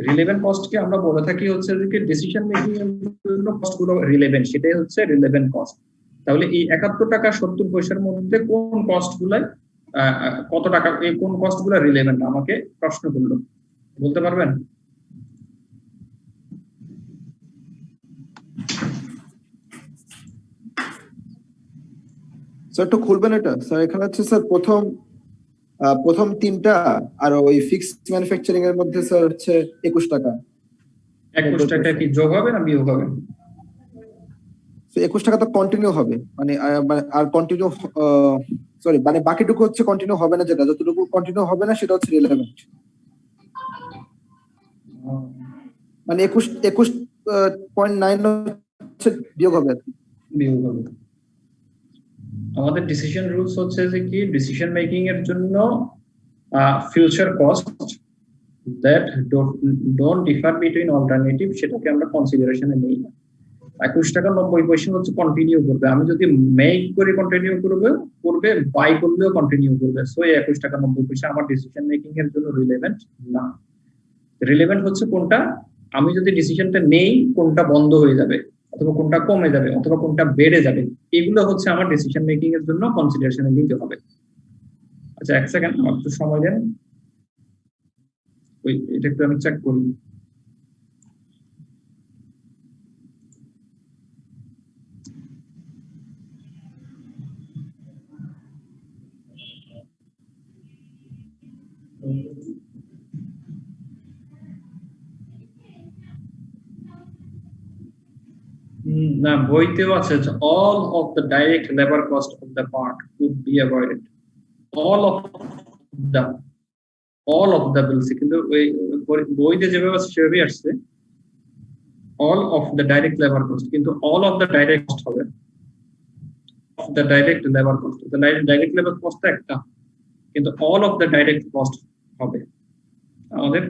Relevant cost কে আমরা বলে থাকি হচ্ছে যে ডিসিশন মেকিং এর জন্য কস্ট গুলো রিলেভেন্ট, সেটাই হচ্ছে রিলেভেন্ট কস্ট। তাহলে এই 71 টাকা 70 পয়সার মধ্যে কোন কস্ট গুলো কত টাকা, এই কোন কস্ট গুলো রিলেভেন্ট, আমাকে প্রশ্ন করলো, বলতে পারবেন? স্যার একটু খুলবেন এটা স্যার। এখানে হচ্ছে স্যার প্রথম তিনটা আর ওই ফিক্সড ম্যানুফ্যাকচারিং এর মধ্যে স্যার হচ্ছে 21 টাকা। 21 টাকা কি যোগ হবে না বিয়োগ হবে? 21 টাকা তো কন্টিনিউ হবে, মানে আর কন্টিনিউ সরি মানে বাকিটুকু হচ্ছে কন্টিনিউ হবে না, যেটা যতটুকু কন্টিনিউ হবে না সেটা হচ্ছে রিলেভেন্ট, মানে 21.9 হচ্ছে বিয়োগ হবে আর কি, বিয়োগ হবে। আমাদের ডিসিশন রুলস হচ্ছে যে কি, ডিসিশন মেকিং এর জন্য future cost that don't differ between alternative সেটাকে আমরা কনসিডারেশনে নেই না। 21 টাকা 90 পয়সা হচ্ছে কন্টিনিউ করবে, আমি যদি মেক করে কন্টিনিউ করবে বাই করলেও কন্টিনিউ করবে, সো 21 টাকা 90 পয়সা আমার ডিসিশন মেকিং এর জন্য রিলেভেন্ট না। রিলেভেন্ট হচ্ছে কোনটা, আমি যদি ডিসিশনটা নেই কোনটা বন্ধ হয়ে যাবে, অথবা কোনটা কমে যাবে, অথবা কোনটা বেড়ে যাবে, এগুলো হচ্ছে আমার ডিসিশন মেকিং এর জন্য কনসিডারেশনে নিতে হবে। আচ্ছা এক সেকেন্ড, আমার একটু সময় দেন, ওই এটা একটু আমি চেক করি। না, বইতেও আছে all of the direct labor cost of the part could be avoided, all of the বলছে, কিন্তু ওই বইতে যেভাবে আছে সেভাবেই আসছে all of the direct labor cost, কিন্তু all of the direct cost হবে, the direct labor cost, the direct labor cost একটা, কিন্তু all of the direct cost হবে, আমাদের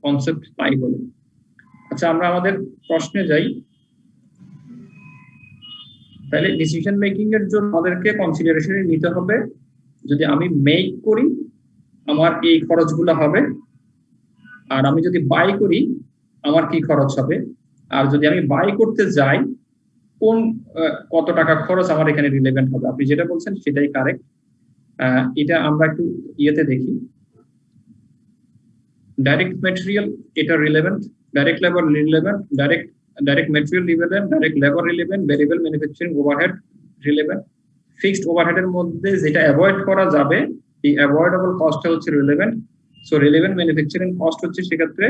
কনসেপ্ট তাই বলে। আচ্ছা আমরা আমাদের প্রশ্নে যাই। তাহলে ডিসিশন মেকিং এর জন্য আমাদেরকে কনসিডারেশনে নিতে হবে, যদি আমি মেক করি আমার এই খরচগুলো হবে, আর আমি যদি বাই করি আমার কি খরচ হবে, আর যদি আমি বাই করতে যাই কোন কত টাকা খরচ আমার এখানে রিলেভেন্ট হবে। আপনি যেটা বলছেন সেটাই কারেক্ট। এটা আমরা একটু ইয়েতে দেখি, ডাইরেক্ট ম্যাটেরিয়াল এটা relevant, direct labour relevant, direct material relevant, direct labour relevant, variable manufacturing overhead relevant, fixed ওভারহেডের মধ্যে যেটা অ্যাভয়েড করা যাবে এই অ্যাভয়েডেবল কস্টটা হচ্ছে relevant. So relevant manufacturing cost হচ্ছে সেক্ষেত্রে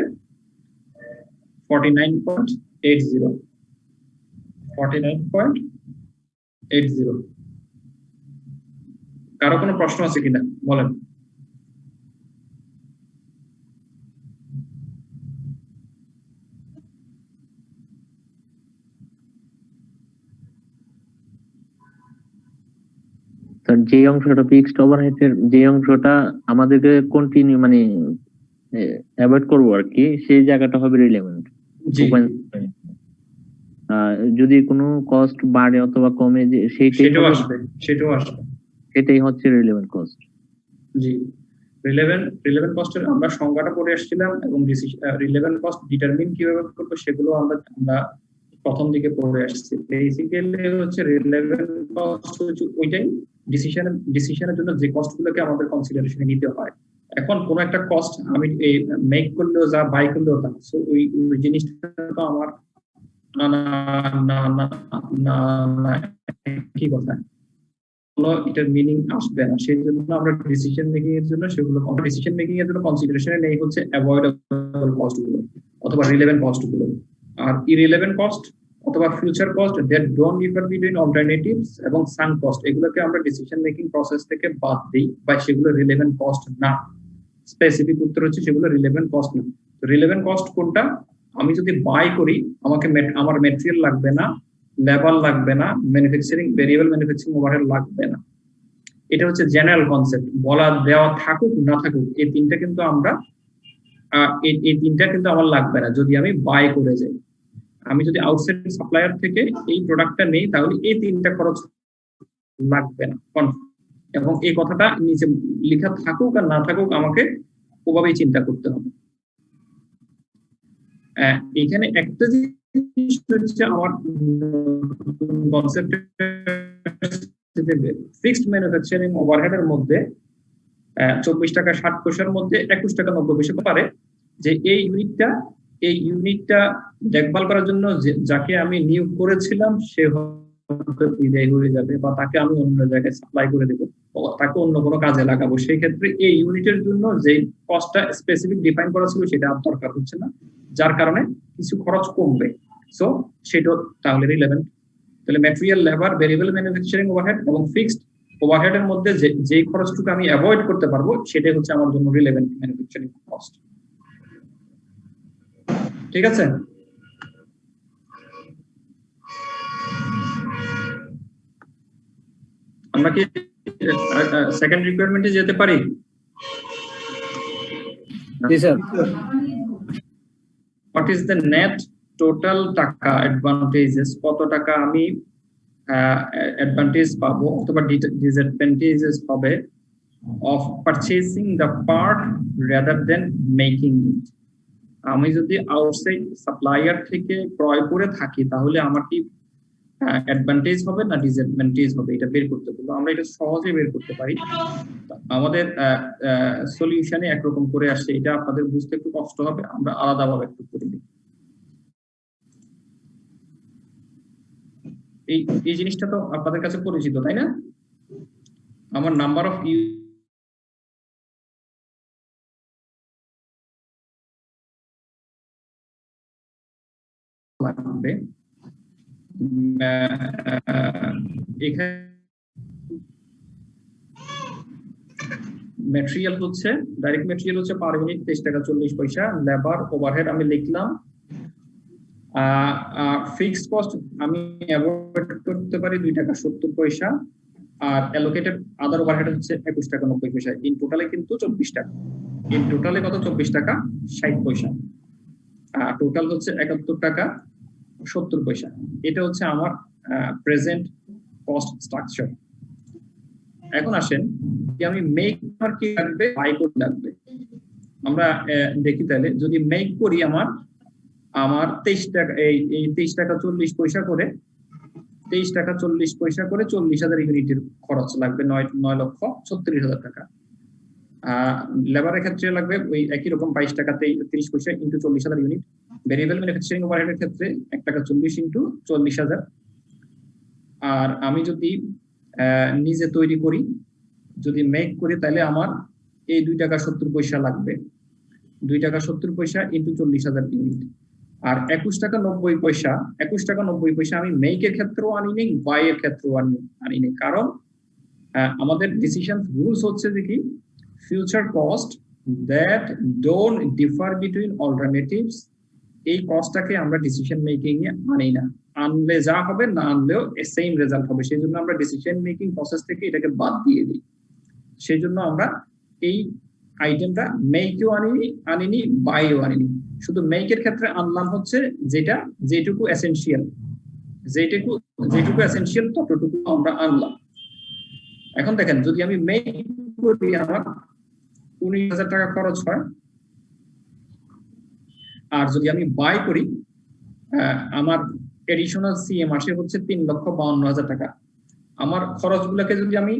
49.80। কারো কোনো প্রশ্ন আছে কিনা বলেন? স্যার যে অংশটা ফিক্সড ওভারহেডের যে অংশটা আমাদেরকে কন্টিনিউ মানে অ্যাভয়েড করবো আর কি, সেই জায়গাটা হবে রিলেভেন্ট। জি যদি কোনো কস্ট বাড়ে অথবা কমে, যে সেটাও আসবে, সেটাও আসবে। সেটাই হচ্ছে রিলেভেন্ট কস্ট। জি, রিলেভেন্ট কস্টের আমরা সংজ্ঞাটা পড়ে আসছিলাম, এবং রিলেভেন্ট কস্ট ডিটারমিন কিভাবে করবো সেগুলো আমরা প্রথম দিকে পড়ে আসছি। বেসিক্যালি হচ্ছে রিলেভেন্ট কস্ট হচ্ছে ওইটাই ডিসিশনের জন্য যে কস্টগুলোকে আমাদের কনসিডারেশনে নিতে হয়। এখন কোন একটা কস্ট আমি মেক করলেও যা, বাই করলেও তা, সো ওই জিনিসটা তো আমার না না না না না না কি কথা, এটার মিনিং আসবে না। সেই জন্য আমরা ডিসিশন মেকিং এর জন্য সেগুলো কনসিডারেশনে নেই হচ্ছে অ্যাভয়েডেবল কস্ট গুলো অথবা রিলেভেন্ট কস্ট গুলো। আর ইরিলেভেন্ট কস্ট অথবা future cost that don't differ between alternatives এবং সাঙ্ক কস্ট, এগুলোকে আমরা ডিসিশন মেকিং প্রসেস থেকে বাদ দিই বা সেগুলো রিলেভেন্ট কস্ট না। স্পেসিফিক উত্তর হচ্ছে সেগুলো রিলেভেন্ট কস্ট না। তো রিলেভেন্ট কস্ট কোনটা? আমি যদি বাই করি, আমার ম্যাটেরিয়াল লাগবে না, লেবার লাগবে না, ভেরিয়েবল ম্যানুফ্যাকচারিং ওভারহেড লাগবে না। এটা হচ্ছে জেনারেল কনসেপ্ট। বলা দেওয়া থাকুক না থাকুক, এই তিনটা কিন্তু আমার লাগবে না যদি আমি বাই করে যাই। আমি যদি আউটসাইড সাপ্লায়ার থেকে এই প্রোডাক্টটা নেই, তাহলে এই তিনটা খরচ লাগবে না। এবং এই কথাটা নিচে লেখা থাকুক আর না থাকুক, আমাকে ওভাবেই চিন্তা করতে হবে। এখানে একটা জিনিস হচ্ছে আমার কনসেপ্ট, ফিক্সড ম্যানুফ্যাকচারিং ওভারহেডের মধ্যে 24 টাকা 60 পয়সার মধ্যে 21 টাকা 90 পয়সা পারে, যে এই ইউনিটটা দেখভাল করার জন্য যাকে আমি নিয়োগ করেছিলাম সে বিদায় হয়ে যাবে, বা তাকে আমি অন্য জায়গায় সাপ্লাই করে দেবো, তাকে অন্য কোনো কাজে লাগাবো। সেই ক্ষেত্রে এই ইউনিটের জন্য যে কস্টটা স্পেসিফিক ডিফাইন করা ছিল সেটা আর দরকার হচ্ছে না, যার কারণে কিছু খরচ কমবে। সো সেটা তাহলে রিলেভেন্ট। তাহলে material, labour, variable manufacturing overhead এবং ফিক্সড ওভারহেডের মধ্যে যে খরচটুকু আমি অ্যাভয়েড করতে পারবো সেটাই হচ্ছে আমার জন্য রিলেভেন্ট ম্যানুফ্যাকচারিং কস্ট। ঠিক আছে? আমরা কি সেকেন্ড রিকোয়ারমেন্টে যেতে পারি? জি sir. What is the net total টাকা অ্যাডভান্টেজেস, কত টাকা আমি অ্যাডভান্টেজ পাবো অথবা ডিসঅ্যাডভান্টেজেস হবে of purchasing the part rather than making it. আমি যদি আউটসাইড সাপ্লায়ার থেকে ক্রয় করে থাকি তাহলে আমার কি অ্যাডভান্টেজ হবে না ডিসঅ্যাডভান্টেজ হবে, এটা বের করতে পারবো। আমরা এটা সহজে বের করতে পারি। আমাদের সলিউশনে একরকম করে আসছে, এটা আপনাদের বুঝতে একটু কষ্ট হবে, আমরা আলাদাভাবে একটু করে দিই। এই জিনিসটা তো আপনাদের কাছে পরিচিত, তাই না? আমার নাম্বার অফ লাগবে, এখানে ম্যাটেরিয়াল হচ্ছে, ডাইরেক্ট ম্যাটেরিয়াল হচ্ছে পার ইউনিট 23 টাকা 40 পয়সা, লেবার ওভারহেড আমি লিখলাম, ফিক্সড কস্ট আমি অ্যাভয়েড করতে পারি 2 টাকা 70 পয়সা, আর অ্যালোকেটেড আদার ওভারহেড হচ্ছে 21 টাকা 90 পয়সা। ইন টোটালে কিন্তু 24 টাকা, ইন টোটালে কত? 24 টাকা 60 পয়সা। টোটাল হচ্ছে 71 টাকা 70 পয়সা। এটা হচ্ছে আমার প্রেজেন্ট কস্ট স্ট্রাকচার। এখন আসেন যে আমি মেক আর কি লাগবে, বাই করে লাগবে। আমরা দেখি তাহলে যদি মেক করি আমার 23 টাকা, এই 23 টাকা 40 পয়সা করে, 23 টাকা 40 পয়সা করে 40,000 ইউনিটের খরচ লাগবে, 9,36,000 টাকা। লেবারের ক্ষেত্রে লাগবে ওই একই রকম 22 টাকা 30 পয়সা ইন্টু 40,000 ইউনিট। ভেরিয়েবল ম্যানুফ্যাকচারিং ওভারহেডের ক্ষেত্রে 1 টাকা 40 ইন্টু 40,000। আর আমি যদি নিজে তৈরি করি, যদি মেক করি, তাহলে আমার এই 2 টাকা 70 পয়সা লাগবে, 2 টাকা 70 পয়সা ইন্টু 40,000 ইউনিট। আর 21 টাকা 90 পয়সা, 21 টাকা 90 পয়সা আমি মেকের ক্ষেত্রেও আনি নেই, বাই এর ক্ষেত্রেও আনি নেই। কারণ আমাদের ডিসিশন রুলস হচ্ছে যে কি, future cost that don't differ between alternatives এই কস্টটাকে আমরা ডিসিশন মেকিং এ আনি না, আনলে যা হবে না আনলেও সেম রেজাল্ট হবে, সেই জন্য আমরা ডিসিশন মেকিং প্রসেস থেকে এটাকে বাদ দিয়ে দিই। সেই জন্য আমরা এই আইটেমটা মেকও আনিনি বাইও আনিনি, শুধু মেকের ক্ষেত্রে আনলাম হচ্ছে যেটুকু এসেনশিয়াল, যেটুকু এসেনশিয়াল ততটুকু আমরা আনলাম। এখন দেখেন যদি আমি মেক করি আমার 19,000 টাকা খরচ হয়, আর যদি আমি বাই করি আমার এডিশনাল সিএম আসে হচ্ছে 3,52,000 টাকা। আমার খরচগুলোকে যদি আমি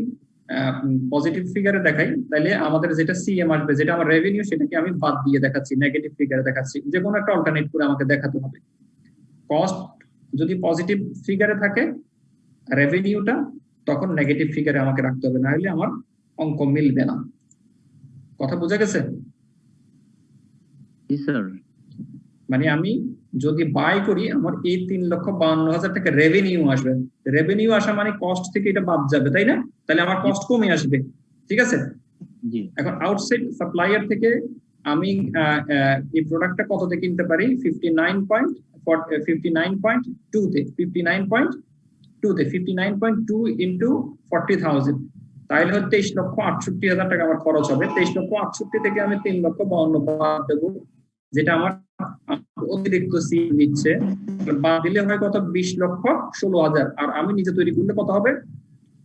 পজিটিভ ফিগারে দেখাই তাহলে আমাদের যেটা সিএম আসবে, যেটা আমার রেভিনিউ, সেটাকে আমি বাদ দিয়ে দেখাচ্ছি, নেগেটিভ ফিগারে দেখাচ্ছি, যে কোনো একটা অল্টারনেট করে আমাকে দেখাতে হবে। কস্ট যদি পজিটিভ ফিগারে থাকে রেভিনিউটা, তখন নেগেটিভ ফিগারে আমাকে রাখতে হবে, না হলে আমার অঙ্ক মিলবে না। কথা বোঝা গেছে? জি স্যার। মানে আমি যদি বাই করি আমার এই 3,52,000 টাকা রেভিনিউ আসবে, রেভিনিউ আসা মানে কস্ট থেকে এটা বাদ যাবে, তাই না? তাহলে আমার কস্ট কমে আসবে, ঠিক আছে? জি। এখন আউটসাইড সাপ্লায়ার থেকে আমি এই প্রোডাক্টটা কততে কিনতে পারি? 59.2 ইন্টু 40,000, তাহলে 23,68,000 টাকা আমার খরচ হবে। 23,68,000 থেকে আমি 3,52,000 বাদ দেবো, যেটা আমার অতিরিক্ত সি দিচ্ছে, বাদ দিলে হয় কত? 20,16,000, আর আমি নিজে তৈরি করলে কত হবে?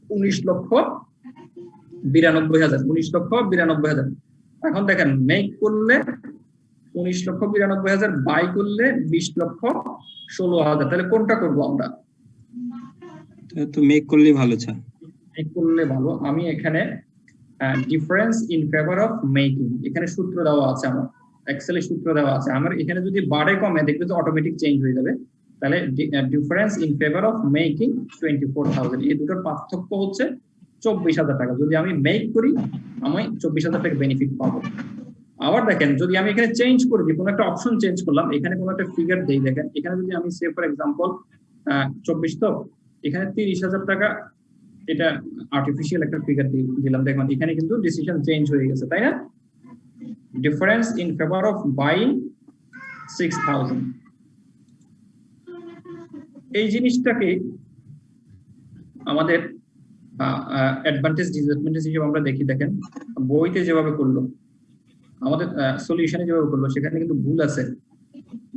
19,92,000। 19,92,000। এখন দেখেন মেক করলে 19,92,000, বাই করলে 20,16,000, তাহলে কোনটা করবো আমরা? তো মেক করলে ভালো স্যার। মেক করলে ভালো। আমি এখানে difference in favour of making, এখানে সূত্র দেওয়া আছে, আমার এক্সেলে সূত্র দেওয়া আছে। আমার এখানে যদি বাড়ে কমে দেখবে যে অটোমেটিক চেঞ্জ হয়ে যাবে। তাহলে difference in favour of making 24,000, এই দুটোর পার্থক্য হচ্ছে 24,000 টাকা। যদি আমি মেক করি আমি 24,000 টাকা বেনিফিট পাবো। আবার দেখেন যদি আমি এখানে চেঞ্জ করে দিই, কোনো একটা অপশন চেঞ্জ করলাম, এখানে কোনো একটা ফিগার দেই, দেখেন এখানে যদি আমি সে ফর এক্সাম্পল 24, তো এখানে 30,000 টাকা, এটা আর্টিফিশিয়াল একটা ফিগার দিলাম, দেখুন এখানে কিন্তু ডিসিশন চেঞ্জ হয়ে গেছে, তাই না? Difference in favour of buying 6,000। এই জিনিসটাকে আমাদের অ্যাডভান্টেজ ডিসঅ্যাডভান্টেজ হিসেবে আমরা দেখি। দেখেন বইতে যেভাবে করলো, আমাদের সলিউশনে যেভাবে করলো, সেখানে কিন্তু ভুল আছে।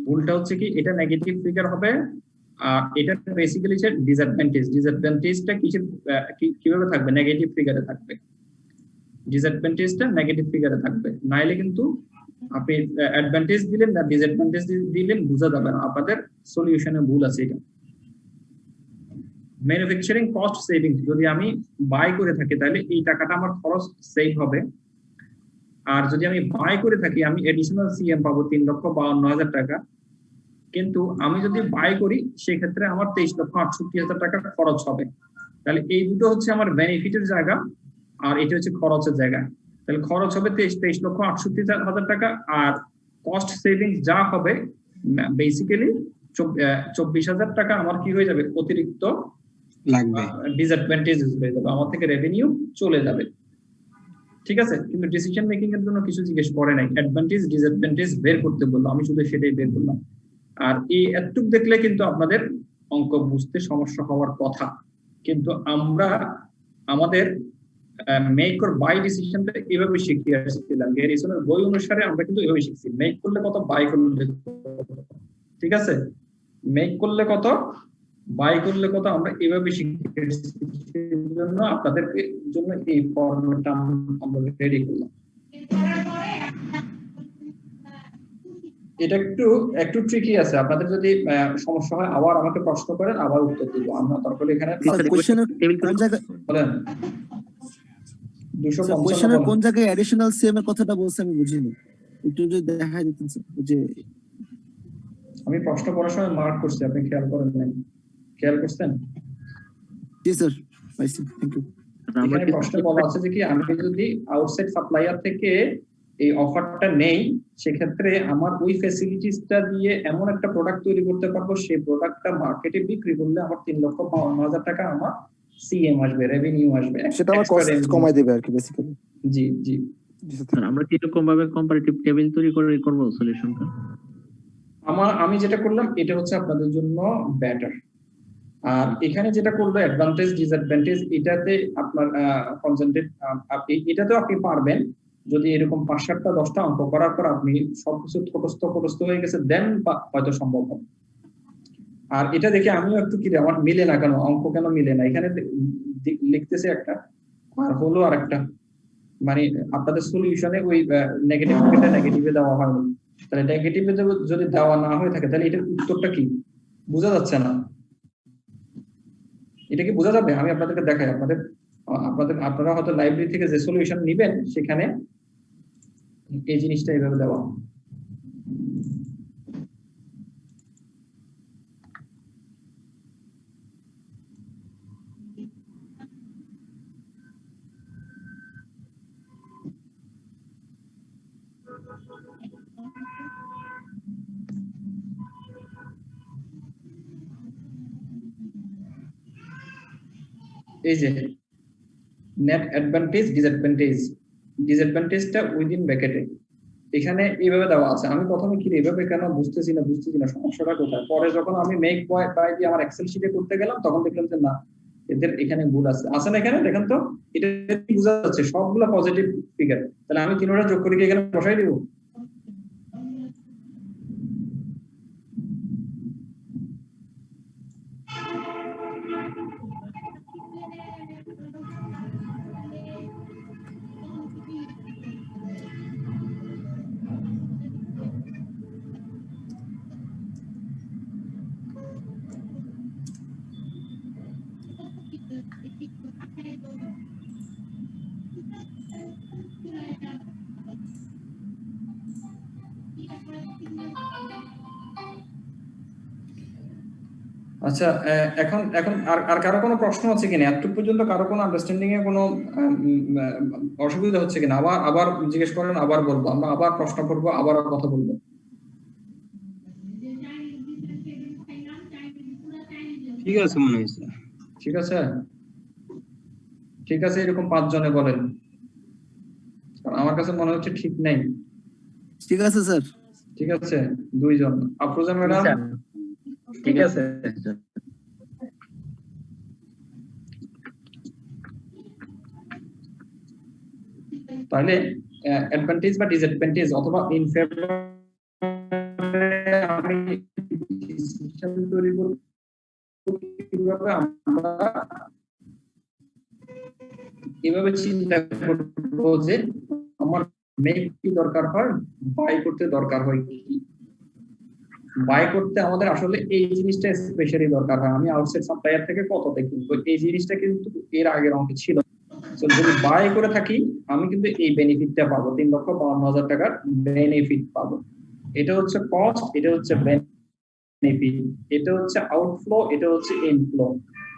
ভুলটা হচ্ছে কি, এটা নেগেটিভ ফিগার হবে, আর এটা বেসিক্যালি হচ্ছে ডিসঅ্যাডভান্টেজ। ডিসঅ্যাডভান্টেজটা কিভাবে থাকবে? নেগেটিভ ফিগারে থাকবে। ডিসঅ্যাডভান্টেজটা নেগেটিভ ফিগারে থাকবে, নাইলে কিন্তু আপনি অ্যাডভান্টেজ দিলেন না ডিসঅ্যাডভান্টেজ দিলেন বোঝা যাবে না, আপনাদের সলিউশনে ভুল আছে। এটা ম্যানুফ্যাকচারিং কস্ট সেভিংস, যদি আমি বাই করে থাকি তাহলে এই টাকাটা আমার খরচ সেভ হবে, আর যদি আমি বাই করে থাকি আমি এডিশনাল সিএম পাবো 3,52,000 টাকা। কিন্তু আমি যদি বাই করি সেক্ষেত্রে আমার 23,68,000 টাকা খরচ হবে। তাহলে এই দুটো হচ্ছে আমার বেনিফিটের জায়গা, আর এটা হচ্ছে খরচের জায়গা। তাহলে খরচ হবে 23,68,000 টাকা, আর কস্ট সেভিংস যা হবে বেসিক্যালি 24,000 টাকা আমার কি হয়ে যাবে? অতিরিক্ত লাগবে, ডিসঅ্যাডভান্টেজ হয়ে যাবে, আমার থেকে রেভিনিউ চলে যাবে। ঠিক আছে? কিন্তু ডিসিশন মেকিং এর জন্য কিছু জিজ্ঞেস করে নাই, অ্যাডভান্টেজ ডিসঅ্যাডভান্টেজ বের করতে বললো, আমি শুধু সেটাই বের করলাম। আর এই এতটুকু দেখলে কিন্তু আপনাদের অঙ্ক বুঝতে সমস্যা হওয়ার কথা। কিন্তু আমরা আমাদের মেক অর বাই ডিসিশনটা এভাবে শিখিয়ে আসছিলাম, গ্যারিসনের বই অনুসারে আমরা কিন্তু এভাবে শিখছি, মেক করলে কত, বাই করলে কত। ঠিক আছে? মেক করলে কত, বাই করলে কত, আমরা এভাবে শিখে এসেছি। জন্য আপনাদের জন্য এই ফর্মুলাটা আমরা রেডি করলাম। এটা একটু ট্রিকি আছে, আপনাদের যদি সমস্যা হয় আবার আমাকে প্রশ্ন করেন, আবার উত্তর দিব আমরা। তারপরে এখানে বলেন 255 কোন জায়গায় অ্যাডিশনাল সিএম এর কথাটা বলছে আমি বুঝিনি, একটু যদি দেখা দিতেন যে আমি প্রশ্ন করার সময় মার্ক করছি, আপনি খেয়াল করেন নাই? খেয়াল করছেন? জি স্যার, পাইছি, থ্যাংক ইউ। এখানে প্রশ্ন বলা আছে যে কি, আমি যদি আউটসাইড সাপ্লায়ার থেকে এই অফারটা নেই, সেক্ষেত্রে আমার ওই ফ্যাসিলিটিসটা দিয়ে এমন একটা প্রোডাক্ট তৈরি করতে পারবো, সেই প্রোডাক্টটা মার্কেটে বিক্রি করলে আমার 3,52,000 টাকা আমার সিএম আসবে, রেভিনিউ আসবে, সেটা আমার কস্ট কমাই দেবে আর কি বেসিক্যালি। জি জি। স্যার আমরা কি এরকম ভাবে কম্পারেটিভ টেবিল তৈরি করে করব সলিউশনটা? আমি যেটা করলাম এটা হচ্ছে আপনাদের জন্য বেটার। আর এখানে যেটা করলো অ্যাডভান্টেজ ডিসঅ্যাডভান্টেজ, এটাতে আপনার কনসেন্ট্রেট, এটাতেও আপনি পারবেন যদি এরকম 5-7টা 10টা অঙ্ক করার পর আপনি সবকিছু ঠোকস্থ হয়ে গেছে, দেন হয়তো সম্ভব হবে। আর এটা দেখে আমিও একটু কি আমার মিলে না কেন, অঙ্ক কেন মিলে না, এখানে লিখতেছে একটা আর হলো আর একটা, মানে আপনাদের সলিউশনে ওই নেগেটিভে দেওয়া হয়নি। তাহলে নেগেটিভে যদি দেওয়া না হয়ে থাকে তাহলে এটার উত্তরটা কি বোঝা যাচ্ছে না। এটা কি বোঝা যাবে? আমি আপনাদেরকে দেখাই, আপনারা হয়তো লাইব্রেরি থেকে যে সলিউশন নেবেন সেখানে এই জিনিসটা এইভাবে দেওয়া। এই যে নেট অ্যাডভান্টেজ ডিসঅ্যাডভান্টেজটা উইদিন ব্র্যাকেটে এখানে এইভাবে দেওয়া আছে। আমি প্রথমে কি এইভাবে কেন বুঝতেছি না সমস্যাটা কোথায়। পরে যখন আমি মেক বাই দিয়ে আমার এক্সেল শিটে করতে গেলাম তখন দেখলাম যে না, এদের এখানে ভুল আছে না এখানে দেখেন তো, এটা বোঝা যাচ্ছে সবগুলো পজিটিভ ফিগার। তাহলে আমি 3টা যোগ করে কি এখানে বসাই দিব? আচ্ছা, এখন এখন আর কারো কোনো প্রশ্ন আছে কিনা? এতটুকু পর্যন্ত কারো কোনো আন্ডারস্ট্যান্ডিং এ কোনো অসুবিধা হচ্ছে কিনা? আবার জিজ্ঞেস করেন, আবার বলবো, আমরা আবার প্রশ্ন করবো, আবার কথা বলবো। ঠিক আছে মনে হয়েছে। ঠিক আছে, ঠিক আছে, এরকম 5 জনে বলেন, আমার কাছে মনে হচ্ছে ঠিক নাই। ঠিক আছে স্যার। ঠিক আছে, 2 জন। আফরোজা ম্যাডাম ঠিক আছে। তাহলে অ্যাডভান্টেজ বা ডিসঅ্যাডভান্টেজ অথবা ইন ফেভার আমি ডিসিশন তৈরি করব কিভাবে, আমরা এভাবে চিন্তা করব যে আমার মেক কি দরকার হয়, বাই করতে দরকার হয় কি। বাই করতে আমাদের আসলে এই জিনিসটা স্পেশালি দরকার হয়, আমি আউটসাইড সাপ্লায়ার থেকে কততে কিনবো, এই জিনিসটা কিন্তু এর আগের অঙ্কে ছিল। যদি বাই করে থাকি আমি কিন্তু এই বেনিফিটটা পাবো, 3,52,000 টাকার বেনিফিট পাবো। এটা হচ্ছে কস্ট, এটা হচ্ছে বেনিফিট, এটা হচ্ছে আউটফ্লো, এটা হচ্ছে ইনফ্লো।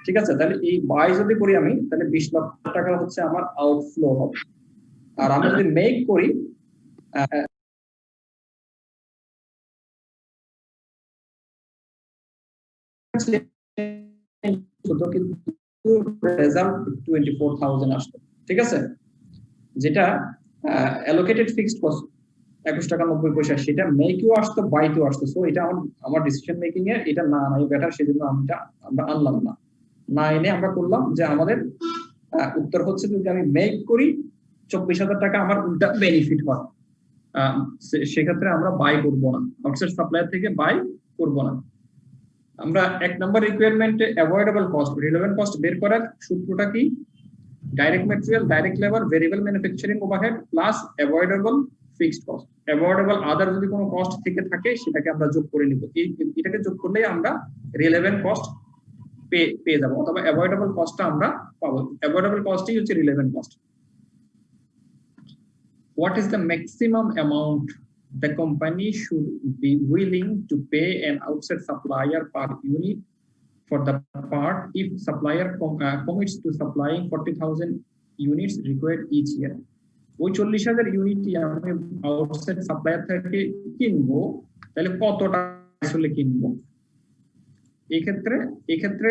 ঠিক আছে, তাহলে এই বাই যদি করি আমি, তাহলে 20 লক্ষ টাকা হচ্ছে আমার আউটফ্লো হবে। আর আমি যদি মেক করি কিন্তু রেজাল্ট 24,000 আসতো। ঠিক আছে, যেটা অ্যালোকেটেড ফিক্সড কস্ট 21 টাকা 90 পয়সা, সেটা মেকেও আসতো, বাইতেও আসতো। সো এটা আমার ডিসিশন মেকিং এ এটা না নাই বেটার, সেজন্য আমরা আনলাম না এনে আমরা করলাম যে আমাদের উত্তর হচ্ছে যদি আমি মেক করি 24,000 টাকা আমার উল্টা বেনিফিট হয়, সেক্ষেত্রে আমরা বাই করব না, আউটসাইড সাপ্লায়ার থেকে বাই করব না। আমরা 1 নম্বর রিকোয়ারমেন্টে অ্যাভয়েডেবল কস্ট, রিলেভেন্ট কস্ট বের করার সূত্রটা কি? Direct material, direct labour, variable manufacturing overhead plus avoidable fixed cost. Avoidable other যদি কোনো কস্ট থেকে থাকে সেটাকে আমরা যোগ করে নিব, এটাকে যোগ করলেই আমরা রিলেভেন্ট কস্ট পেয়ে যাবো, অথবা অ্যাভয়েডেবল কস্টটা আমরা পাবো। অ্যাভয়েডেবল কস্টই হচ্ছে relevant cost. What is the maximum amount the company should be willing to pay an outside supplier per unit for the part if supplier commits to supplying 40,000 units required each year? ওই 40,000 ইউনিটই আমি আউটসাইড সাপ্লায়ার থেকে কিনবো, তাহলে কত টাকা আসলে কিনবো? এক্ষেত্রে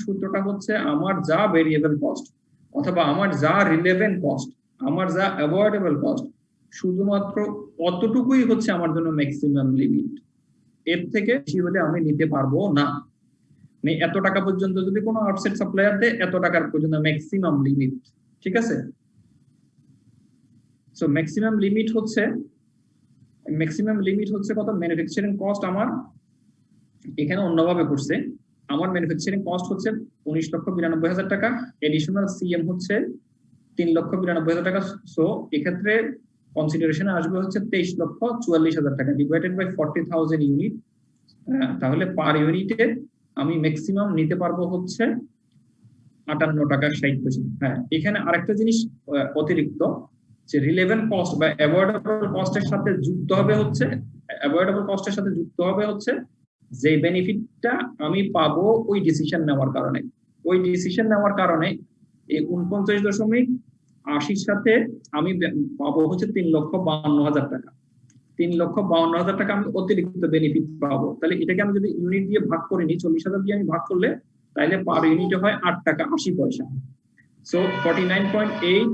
সূত্রটা হচ্ছে আমার যা ভেরিয়েবল কস্ট অথবা আমার যা রিলেভেন্ট কস্ট, আমার যা অ্যাভয়েডেবল কস্ট, শুধুমাত্র অতটুকুই হচ্ছে আমার জন্য ম্যাক্সিমাম লিমিট, এর থেকে বেশি হলে আমি নিতে পারবো না। মানে এত টাকা পর্যন্ত যদি কোনো আউটসাইড সাপ্লায়ার দেয়, এত টাকার পর্যন্ত ম্যাক্সিমাম লিমিট। ঠিক আছে, সো ম্যাক্সিমাম লিমিট হচ্ছে কত? ম্যানুফ্যাকচারিং কস্ট আমার এখানে অন্যভাবে করছে, আমার ম্যানুফ্যাকচারিং কস্ট হচ্ছে 19,92,000 টাকা, এডিশনাল সিএম হচ্ছে 3,92,000 টাকা। সো এক্ষেত্রে কনসিডারেশনে আসবে হচ্ছে 23,44,000 টাকা ডিভাইডেড বাই 40,000 ইউনিট। তাহলে পার ইউনিটে আমি ম্যাক্সিমাম নিতে পারবো হচ্ছে 58 টাকা 60 পয়সা। হ্যাঁ, এখানে আরেকটা জিনিস অতিরিক্ত, যে রিলেভেন্ট কস্ট বা অ্যাভয়েডেবল কস্টের সাথে যুক্ত হবে হচ্ছে যে বেনিফিটটা আমি পাবো ওই ডিসিশন নেওয়ার কারণে এই 49.80 সাথে আমি পাবো হচ্ছে 3,52,000 টাকা। 3,52,000 টাকা আমি অতিরিক্ত বেনিফিট পাবো। তাহলে এটাকে আমি যদি ইউনিট দিয়ে ভাগ করে নিই, 40,000 দিয়ে আমি ভাগ করলে তাহলে পার ইউনিটে হয় 8 টাকা 80 পয়সা। সো 49.8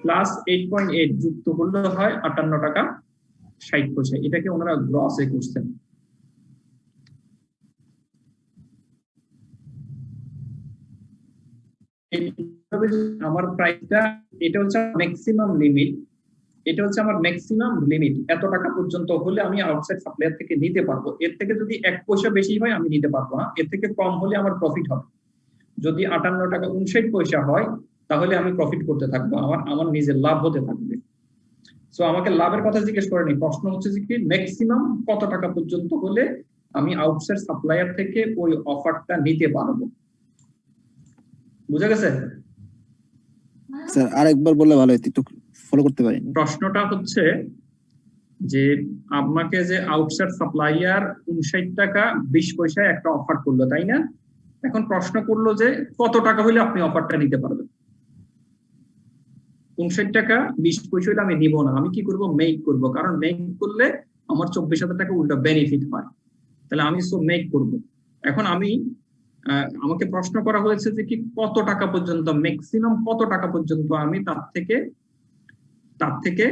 প্লাস 8.8 যুক্ত করলে হয় 58 টাকা 60 পয়সা। এটাকে ওনারা গ্রসে করছেন। আমার প্রাইসটা এটা হচ্ছে ম্যাক্সিমাম লিমিট, এত টাকা পর্যন্ত হলে আমি আউটসাইড সাপ্লায়ার থেকে নিতে পারবো। এর থেকে যদি 1 পয়সা বেশি হয় আমি নিতে পারবো না, এর থেকে কম হলে আমার প্রফিট হবে। যদি 58 টাকা 59 পয়সা হয় তাহলে আমি প্রফিট করতে থাকবো, আমার নিজের লাভ হতে থাকবে। সো আমাকে লাভের কথা জিজ্ঞেস করেনি, প্রশ্ন হচ্ছে যে কি ম্যাক্সিমাম কত টাকা পর্যন্ত হলে আমি আউটসাইড সাপ্লায়ার থেকে ওই অফারটা নিতে পারবো। বুঝা গেছে? স্যার আরেকবার বললে ভালো হতো, একটু ফলো করতে পারিনি। প্রশ্নটা হচ্ছে যে আপনাকে যে আউটসাইড সাপ্লায়ার 59 টাকা 20 পয়সায় একটা অফার করলো, তাই না? এখন প্রশ্ন করলো যে কত টাকা হলে আপনি অফারটা নিতে পারবেন। 59 টাকা 20 পয়সা হলে আমি নিব না, আমি কি করব? মেক করব, কারণ মেক করলে আমার 24,000 টাকা উল্টা বেনিফিট হয়। তাহলে আমি মেক করব। এখন আমাকে প্রশ্ন করা হয়েছে যে কি কত টাকা পর্যন্ত, ম্যাক্সিমাম কত টাকা পর্যন্ত আমি তার থেকে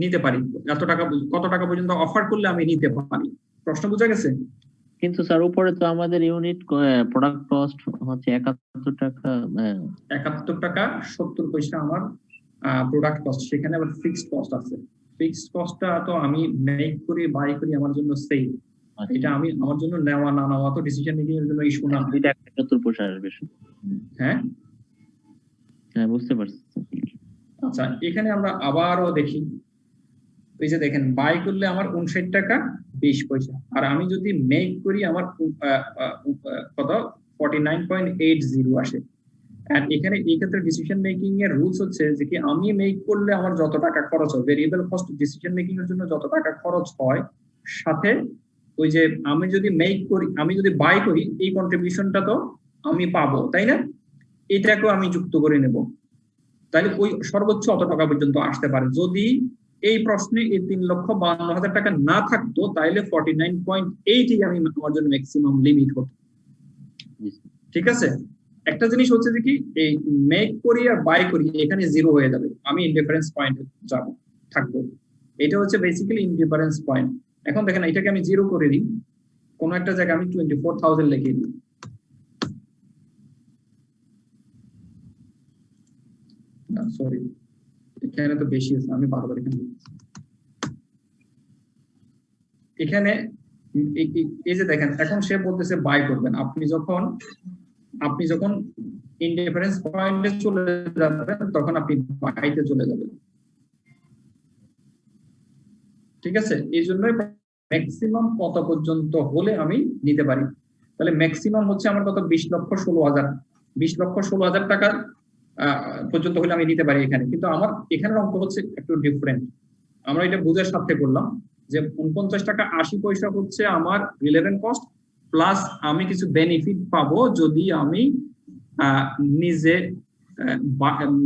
নিতে পারি, কত টাকা পর্যন্ত অফার করলে আমি নিতে পারি। প্রশ্ন বোঝা গেছে? কিন্তু স্যার উপরে তো আমাদের ইউনিট প্রোডাক্ট কস্ট হচ্ছে 71 টাকা 71 টাকা 70 পয়সা আমার প্রোডাক্ট কস্ট। সেখানে আবার ফিক্সড কস্ট আছে। ফিক্সড কস্টটা তো আমি মেক করি বাই করি আমার জন্য সেম। এটা আমার জন্য নেওয়া না নেওয়া তো ডিসিশন মেকিং এর জন্য ইস্যু না। এটা 71 পয়সা আসবে। হ্যাঁ বুঝতে পারছি। আচ্ছা, এখানে আমরা আবারও দেখি, ওই যে দেখেন বাই করলে আমার 59 টাকা 20 পয়সা, আর আমি যদি মেক করি আমার কত 49.80 আসে। আর এখানে এই ক্ষেত্রে ডিসিশন মেকিং এর রুলস হচ্ছে যে কি আমি মেক করলে আমার যত টাকা খরচ হয়, ভেরিয়েবল কস্ট ডিসিশন মেকিং এর জন্য যত টাকা খরচ হয়, সাথে ওই যে আমি যদি মেক করি, আমি যদি বাই করি, এই কন্ট্রিবিউশনটা তো আমি পাবো, তাই না? এটাকেও আমি যুক্ত করে নেব। তাহলে ওই সর্বোচ্চ অত টাকা পর্যন্ত আসতে পারে। যদি এই প্রশ্নে এই 3,52,000 টাকা না থাকতো তাহলে 49.80 আমি আমার জন্য ম্যাক্সিমাম লিমিট হতো। ঠিক আছে, একটা জিনিস হচ্ছে যে কি এই মেক করি আর বাই করি এখানে জিরো হয়ে যাবে, আমি ইনডিফারেন্স পয়েন্টে থাকবো। এটা হচ্ছে বেসিক্যালি ইনডিফারেন্স পয়েন্ট। এখন দেখেন এটাকে আমি জিরো করে দিই, কোনো একটা জায়গায় আমি 24,000 লিখে দিই। সরি, এখানে তো বেশি আছে, আমি বারবার এখানে এই যে দেখেন এখন সে বলতেছে বাই করবেন। আপনি যখন ইনডিফারেন্স পয়েন্টে চলে যাবেন তখন আপনি বাইতে চলে যাবেন। ঠিক আছে, এই জন্যই ম্যাক্সিমাম কত পর্যন্ত হলে আমি নিতে পারি। তাহলে ম্যাক্সিমাম হচ্ছে আমার কত 20,16,000 টাকা পর্যন্ত হলে আমি নিতে পারি এখানে। কিন্তু আমার এখানের অঙ্ক হচ্ছে একটু ডিফারেন্ট। আমরা এটা বুঝার সাথে করলাম যে 49 টাকা 80 পয়সা হচ্ছে আমার রিলেভেন্ট কস্ট, প্লাস আমি কিছু বেনিফিট পাবো যদি আমি নিজে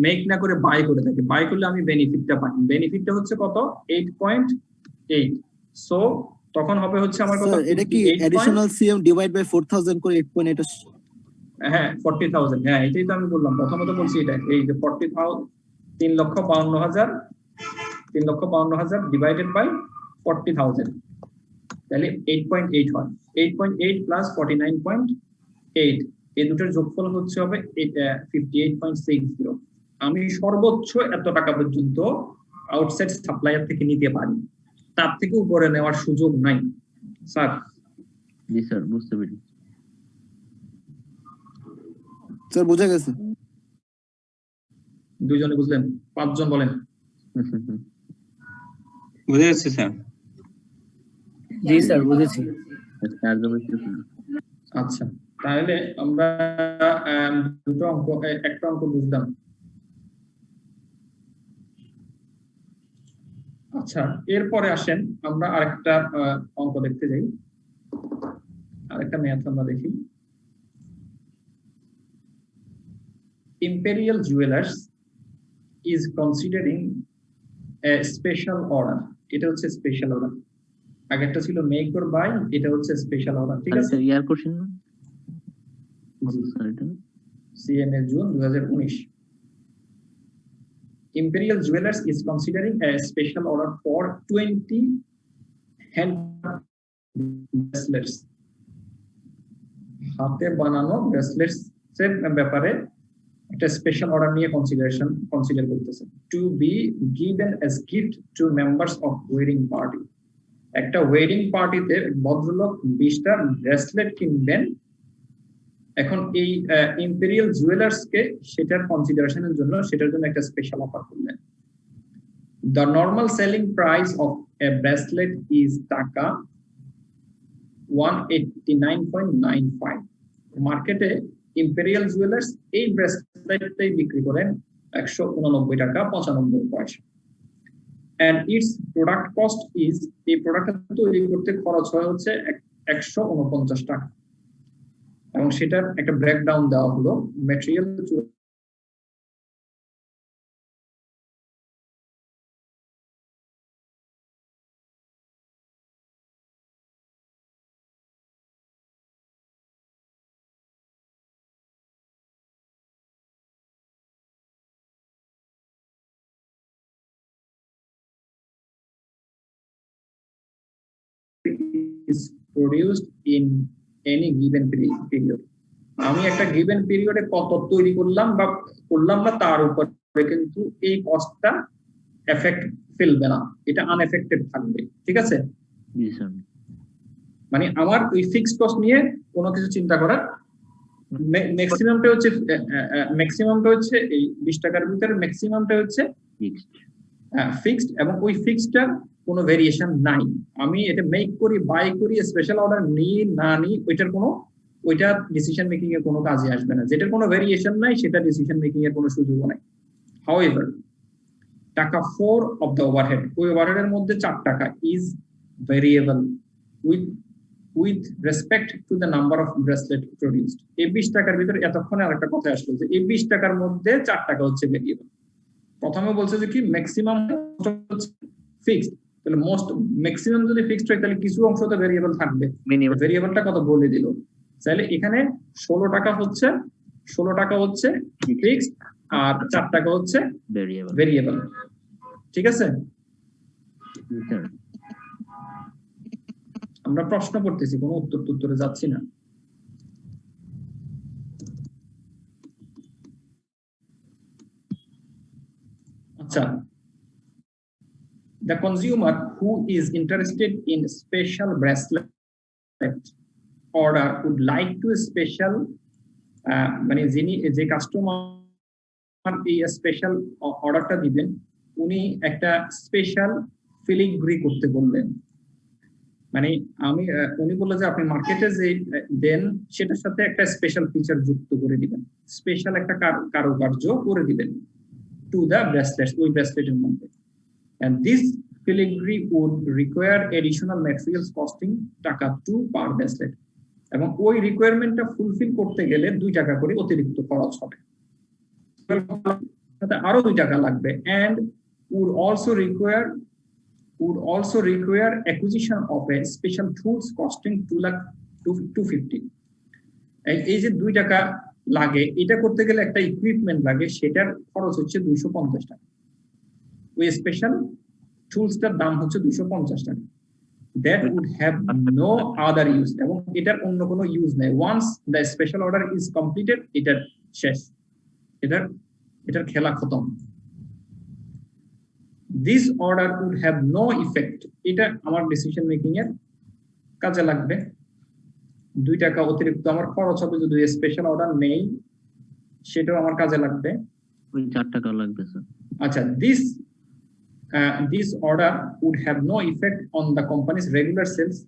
মেক না করে বাই করে থাকি। বাই করলে আমি বেনিফিটটা পাই। বেনিফিটটা হচ্ছে কত 8.8। সো তখন হবে হচ্ছে আমার কত, এটা কি অ্যাডিশনাল সিএম ডিভাইড বাই 4000 করে 8.8। হ্যাঁ 40,000। হ্যাঁ এটাই তো আমি বললাম, প্রথমত বলছি এটা, এই যে 40,000 3,52,000 3,52,000 ডিভাইডেড বাই 40,000, তাহলে 8.8 হয়। 8.8 প্লাস 49.8, এই দুটোর যোগফল হচ্ছে হবে 58.60। আমি সর্বোচ্চ এত টাকা পর্যন্ত আউটসাইড সাপ্লায়ার থেকে নিতে পারি, তার থেকে উপরে নেওয়ার সুযোগ নাই স্যার। জি স্যার, বুঝতে পেরেছি। স্যার বুঝা গেছে। দুইজনে বুঝলেন? 5 জন বলেন। বুঝে গেছে স্যার। জি স্যার বুঝেছি। আচ্ছা, তাহলে আমরা দুটো অঙ্ক, একটা অঙ্ক বুঝলাম। আচ্ছা, এরপরে আসেন আমরা আরেকটা অঙ্ক দেখতে যাই, আরেকটা ম্যাথ আমরা দেখি। Imperial Jewelers is considering a special order, এটা হচ্ছে স্পেশাল অর্ডার। আগেরটা ছিল মেক অর বাই, এটা হচ্ছে স্পেশাল অর্ডার, ঠিক আছে? ইয়ার কোশ্চেন না স্যার, এটা CMA June 2019। Imperial Jewelers is considering a special order for 20 hand bracelets, হাতে বানানো ব্রেসলেটস এর ব্যাপারে একটা স্পেশাল অর্ডার নিয়ে কনসিডার করতেছে, to be given as gift to members of wedding party. একটা ওয়েডিং পার্টিতে ভদ্রলোক 20টা ব্রেসলেট কিনবেন। এখন এই ইম্পেরিয়াল জুয়েলার্স কে সেটার কনসিডারেশনের জন্য, সেটার জন্য একটা স্পেশাল অফার করলেন। The normal selling price of A bracelet is টাকা 189.95। মার্কেটে ইম্পেরিয়াল জুয়েলার্স এই ব্রেসলেটটাই বিক্রি করেন 189 টাকা 95 পয়সা। and its product cost is, এই প্রোডাক্টটা তৈরি করতে খরচ হয় হচ্ছে 149 টাকা, এবং সেটার একটা ব্রেকডাউন দেওয়া হলো। Material is produced in any given period। আমি একটা গিভেন পিরিয়ডে কত তৈরি করলাম বা তার উপরে কিন্তু এই কস্টটা এফেক্ট ফেলবে না, এটা আনএফেক্টেড থাকবে, ঠিক আছে? মানে আমার ওই ফিক্সড কস্ট নিয়ে কোনো কিছু চিন্তা করার, ম্যাক্সিমামটা হচ্ছে এই 20 টাকার ভিতরে ম্যাক্সিমামটা হচ্ছে ফিক্সড, এবং ওই ফিক্সডটার কোনো ভেরিয়েশন নাই। আমি এটা মেক করি, বাই করি, স্পেশাল অর্ডার নিই না নিই, ওইটা ডিসিশন মেকিং এর কোনো কাজে আসবে না। যেটার কোনো ভেরিয়েশন নাই সেটা ডিসিশন মেকিং এর কোনো সুযোগ নাই। হাউএভার টাকা 4 অফ দ্য ওভারহেড, ওই ওভারহেডের মধ্যে 4 টাকা is variable with respect to the number of bracelet produced. এই 20 টাকার ভিতরে এতক্ষণে আরেকটা কথা আসলো যে এই 20 টাকার মধ্যে 4 টাকা হচ্ছে ভেরিয়েবল। প্রথমে বলছে যে কি ম্যাক্সিমাম হচ্ছে ফিক্সড, তাহলে মোস্ট ম্যাক্সিমাম যদি ফিক্সড হয় তাহলে কিছু অংশ তো ভেরিয়েবল থাকবে, ভেরিয়েবলটা কত বলে দিল। তাহলে এখানে 16 টাকা হচ্ছে ফিক্সড আর 4 টাকা হচ্ছে ভেরিয়েবল, ঠিক আছে? আমরা প্রশ্ন করতেছি, কোনো উত্তরে যাচ্ছি না। আচ্ছা, the consumer who is interested in special bracelet order would like to special মানে যিনি যে কাস্টমার এই স্পেশাল অর্ডারটা দিবেন উনি একটা স্পেশাল ফিলিগ্রি করতে বললেন। মানে উনি বললো যে আপনি মার্কেটে যে দেন সেটার সাথে একটা স্পেশাল ফিচার যুক্ত করে দিবেন, স্পেশাল একটা কারুকার্য করে দিবেন টু দ্য ব্রেসলেট, ওই ব্রেসলেটের মধ্যে। and this filigree would require additional materials costing টাকা 2 per bracelet, এবং ওই রিকোয়ারমেন্টটা ফুলফিল করতে গেলে 2 টাকা করে অতিরিক্ত খরচ হবে, আরো 2 টাকা লাগবে। and would also require acquisition of a special tools costing 250। এই যে 2 টাকা লাগে, এটা করতে গেলে একটা ইকুইপমেন্ট লাগে, সেটার খরচ হচ্ছে 250 টাকা। ওই স্পেশাল টুলসটার দাম হচ্ছে 250 টাকা। That would have no other use, এবং এটার অন্য কোনো ইউজ নেই। Once the special order is completed, এটার শেষ, এটার খেলা খতম। This order would have no effect, এটা আমার ডিসিশন মেকিং এর কাজে লাগবে। 2 টাকা অতিরিক্ত আমার খরচ হবে যদি স্পেশাল অর্ডার নেই, সেটাও আমার কাজে লাগবে। ওই 4 টাকা লাগবে স্যার। আচ্ছা, this order would have no effect on the company's regular sales,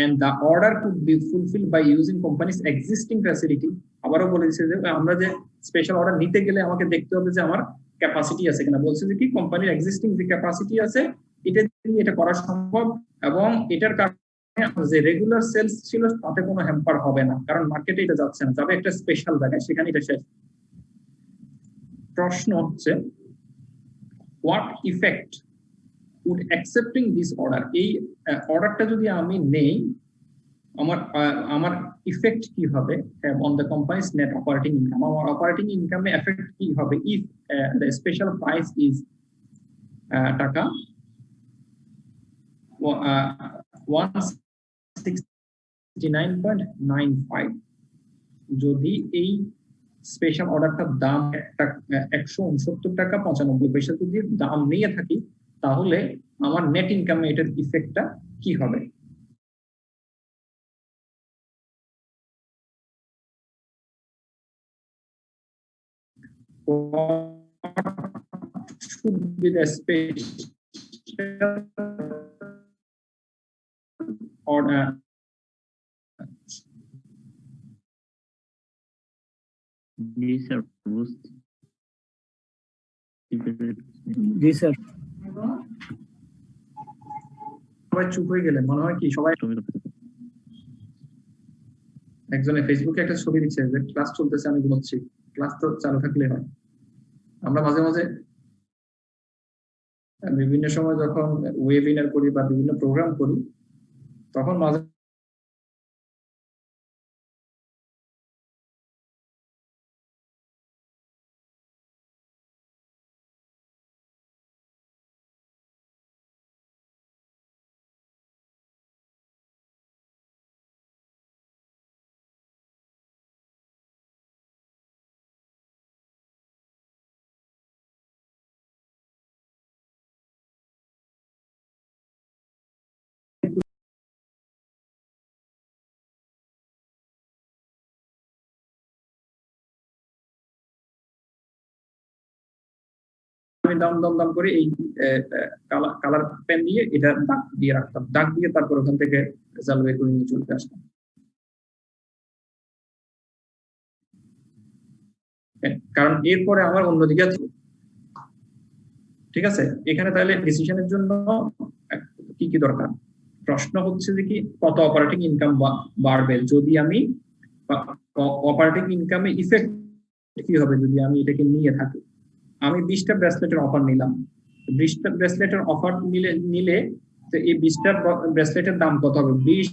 and the order could be fulfilled by using company's existing facility. আবারও বলেছে যে আমরা যে স্পেশাল অর্ডার নিতে গেলে আমাকে দেখতে হবে যে আমার ক্যাপাসিটি আছে কিনা। বলছে যে কি কোম্পানির এক্সিস্টিং যে ক্যাপাসিটি আছে এটা দিয়ে এটা করা সম্ভব, এবং এটার কারণে যে রেগুলার সেলস ছিল তাতে কোনো হ্যাম্পার হবে না, কারণ মার্কেটে এটা যাচ্ছে না, যাবে একটা স্পেশাল জায়গায়, সেখানে এটা শেষ। প্রশ্ন হচ্ছে what effect would accepting this order, এই অর্ডারটা যদি আমি নেই আমার ইফেক্ট কি হবে on the company's net operating income, আমার অপারেটিং ইনকামে এফেক্ট কি হবে if the special price is টাকা 169.95, যদি এই স্পেশাল অর্ডারটার দাম 169 টাকা 95 পয়সা যদি দাম নিয়ে থাকি, তাহলে আমার নেট ইনকামে এটার ইফেক্টটা কি হবে? Should be the special order G sir, বুঝতে জি স্যার। সবাই চুপ হয়ে গেলেন মনে হয়, কি সবাই? একজনে ফেসবুকে একটা ছবি দিচ্ছে যে ক্লাস চলতেছে, আমি ঘুমোচ্ছি। ক্লাস তো চালু থাকলে হয়। আমরা মাঝে মাঝে বিভিন্ন সময় যখন ওয়েবিনার করি বা বিভিন্ন প্রোগ্রাম করি, তখন মাঝে দাম দাম দাম করে এই কালার পেন দিয়ে এটা দাগ দিয়ে রাখতাম, দাগ দিয়ে তারপর ওখান থেকে রেজাল্ট বের করে নিয়ে চলতে আসতাম। কারণ এরপরে আমার অন্যদিকে ঠিক আছে। এখানে তাহলে ডিসিশনের জন্য কি কি দরকার? প্রশ্ন হচ্ছে যে কি কত অপারেটিং ইনকাম বাড়বে যদি আমি, অপারেটিং ইনকামে ইফেক্ট কি হবে যদি আমি এটাকে নিয়ে থাকি। আমি 20টা ব্রেসলেটের অফার নিলাম, 20টা ব্রেসলেটের অফার নিলে তো এই 20টা ব্রেসলেটের দাম কত হবে? 20